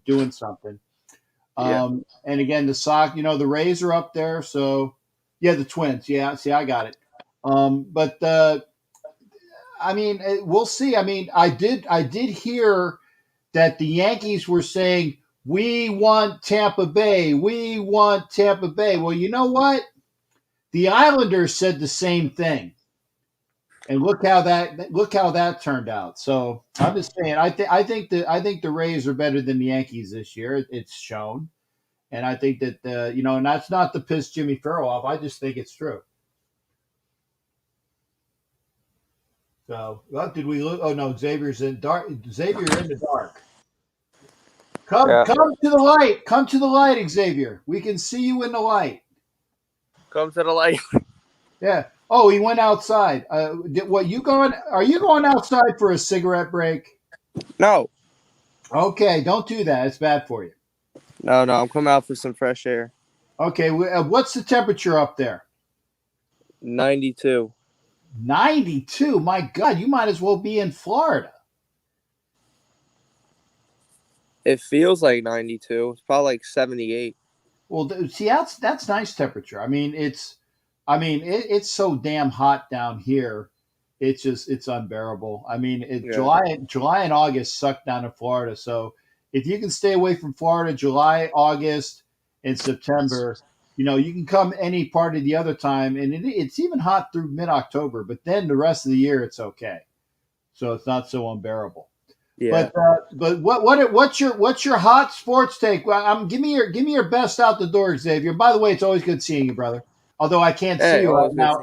doing something. Yeah. And again, the Sox, the Rays are up there. So yeah, the Twins. Yeah, see, I got it. But we'll see. I did hear that the Yankees were saying, we want Tampa Bay. We want Tampa Bay. Well, you know what? The Islanders said the same thing. And look how that turned out. So I'm just saying, I think the Rays are better than the Yankees this year. It's shown, and I think that and that's not to piss Jimmy Farrell off. I just think it's true. So, did we look? Oh no, Xavier's in dark. Xavier in the dark. Come to the light. Come to the light, Xavier. We can see you in the light. Come to the light. Yeah. Oh, he went outside. Are you going outside for a cigarette break? No. Okay, don't do that. It's bad for you. No, I'm coming out for some fresh air. Okay, what's the temperature up there? 92. 92? My God, you might as well be in Florida. It feels like 92. It's probably like 78. Well, see, that's nice temperature. It's so damn hot down here. It's unbearable. July and August suck down in Florida. So if you can stay away from Florida, July, August, and September, you can come any part of the other time, and it's even hot through mid-October. But then the rest of the year, it's okay. So it's not so unbearable. Yeah. But what's your hot sports take? Well, give me your best out the door, Xavier. By the way, it's always good seeing you, brother. Although I can't see you right now.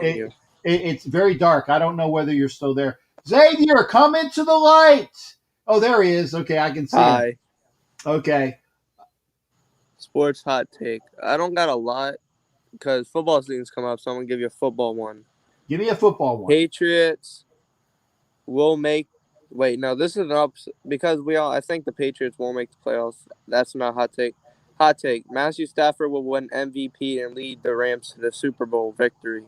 It's very dark. I don't know whether you're still there. Xavier, come into the light. Oh, there he is. Okay, I can see him. Hi. Okay. Sports hot take. I don't got a lot because football season's come up, so I'm gonna give you a football one. Give me a football one. Patriots will make. Wait, no, this is an upset because I think the Patriots won't make the playoffs. That's not a hot take. Hot take. Matthew Stafford will win MVP and lead the Rams to the Super Bowl victory.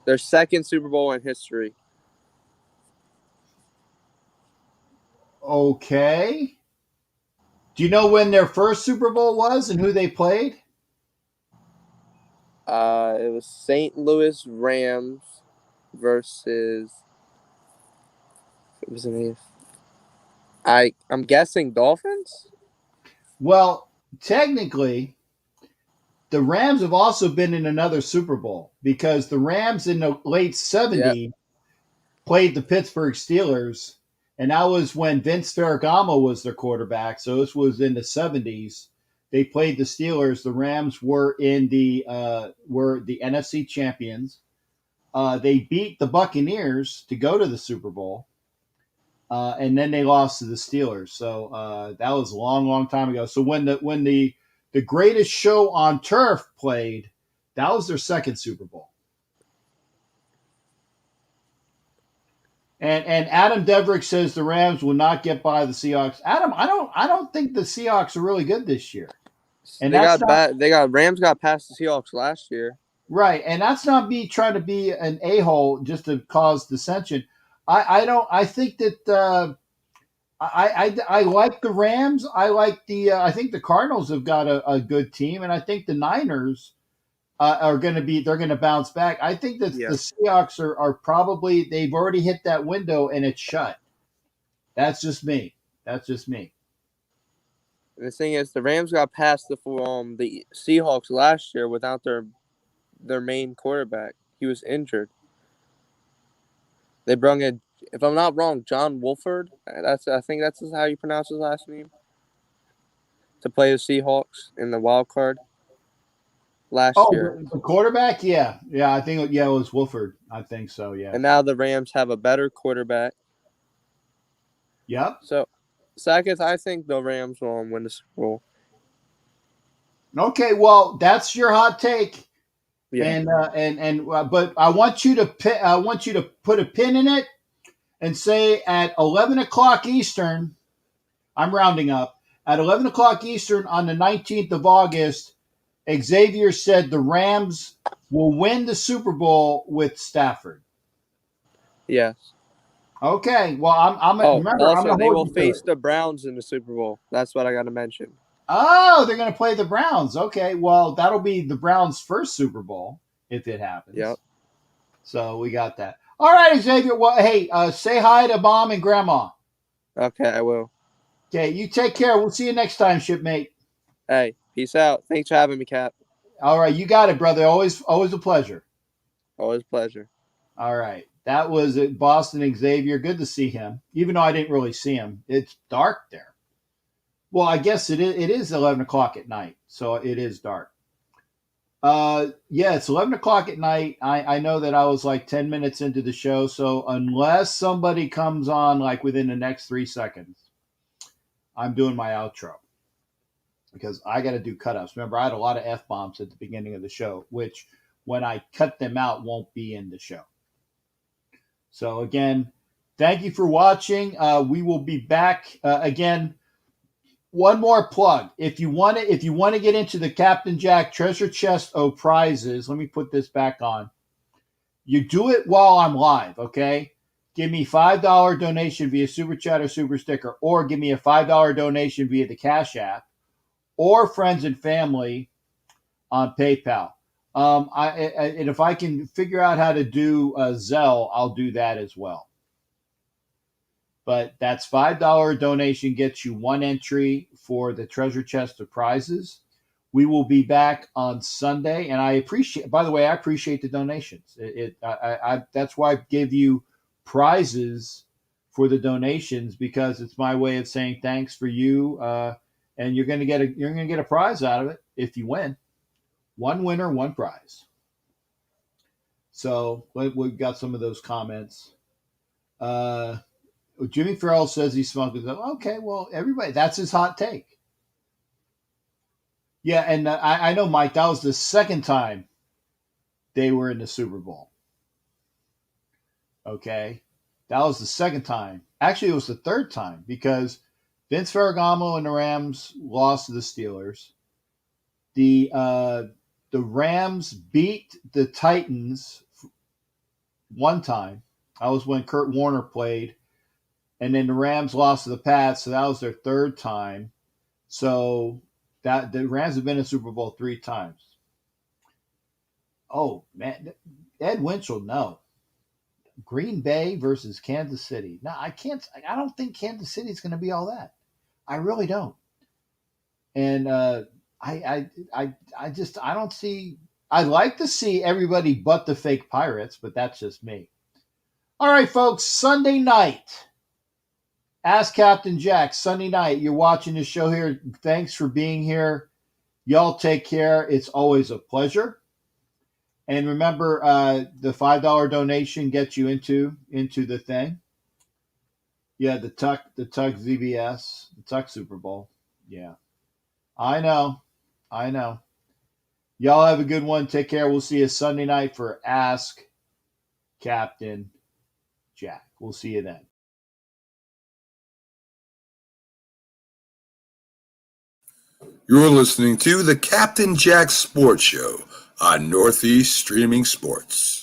Their second Super Bowl in history. Okay. Do you know when their first Super Bowl was and who they played? It was St. Louis Rams versus. It was I'm guessing Dolphins. Well, technically, the Rams have also been in another Super Bowl because the Rams in the late 70s played the Pittsburgh Steelers, and that was when Vince Ferragamo was their quarterback. So this was in the 70s. They played the Steelers. The Rams were the NFC champions. They beat the Buccaneers to go to the Super Bowl. And then they lost to the Steelers. So that was a long, long time ago. So when the greatest show on turf played, that was their second Super Bowl. And Adam Deverick says the Rams will not get by the Seahawks. Adam, I don't think the Seahawks are really good this year. And Rams got past the Seahawks last year. Right, and that's not me trying to be an a-hole just to cause dissension. I think that I like the Rams. I like I think the Cardinals have got a good team, and I think the Niners they're going to bounce back. I think that the Seahawks are probably, they've already hit that window and it's shut. That's just me. And the thing is, the Rams got past the Seahawks last year without their main quarterback. He was injured. They brought in, if I'm not wrong, John Wolford. I think that's how you pronounce his last name. To play the Seahawks in the wild card last year. The quarterback, yeah, I think it was Wolford. I think so, yeah. And now the Rams have a better quarterback. Yep. So, Sackett, I think the Rams will win the Super Bowl. Okay, well, that's your hot take. Yeah. But I want you to put a pin in it and say at 11 o'clock Eastern, I'm rounding up, at 11 o'clock Eastern on the 19th of August, Xavier said the Rams will win the Super Bowl with Stafford. Yes. Okay. Well, remember, they will face the Browns in the Super Bowl. That's what I got to mention. Oh, they're going to play the Browns. Okay. Well, that'll be the Browns' first Super Bowl if it happens. Yep. So we got that. All right, Xavier. Well, hey, say hi to Mom and Grandma. Okay, I will. Okay, you take care. We'll see you next time, shipmate. Hey, peace out. Thanks for having me, Cap. All right, you got it, brother. Always a pleasure. Always a pleasure. All right. That was Boston Xavier. Good to see him, even though I didn't really see him. It's dark there. Well, I guess it is 11 o'clock at night, so it is dark. Yeah, it's 11 o'clock at night. I know that I was like 10 minutes into the show, so unless somebody comes on like within the next 3 seconds, I'm doing my outro because I got to do cut-ups. Remember, I had a lot of F-bombs at the beginning of the show, which when I cut them out won't be in the show. So again, thank you for watching. We will be back again. One more plug. If you want to get into the Captain Jack Treasure Chest of Prizes, let me put this back on. You do it while I'm live, okay? Give me $5 donation via Super Chat or Super Sticker, or give me a $5 donation via the Cash App, or friends and family on PayPal. And if I can figure out how to do Zelle, I'll do that as well. But that's $5 donation gets you one entry for the treasure chest of prizes. We will be back on Sunday, and I appreciate the donations. That's why I give you prizes for the donations, because it's my way of saying thanks for you, and you're gonna get a prize out of it if you win. One winner, one prize. So we've got some of those comments. Jimmy Farrell says he's smoking. Okay, well, everybody, that's his hot take. Yeah, and I know, Mike, that was the second time they were in the Super Bowl. Okay, that was the second time. Actually, it was the third time because Vince Ferragamo and the Rams lost to the Steelers. The Rams beat the Titans one time. That was when Kurt Warner played. And then the Rams lost to the Pats, so that was their third time. So that the Rams have been in Super Bowl 3 times. Oh, man. Ed Winchell, no. Green Bay versus Kansas City. No, I don't think Kansas City is going to be all that. I really don't. And I don't see. I like to see everybody but the fake Pirates, but that's just me. All right, folks. Sunday night. Ask Captain Jack. Sunday night. You're watching the show here. Thanks for being here. Y'all take care. It's always a pleasure. And remember, the $5 donation gets you into the thing. Yeah, the Tuck ZBS, the Tuck Super Bowl. Yeah. I know. Y'all have a good one. Take care. We'll see you Sunday night for Ask Captain Jack. We'll see you then. You're listening to the Captain Jack Sports Show on Northeast Streaming Sports.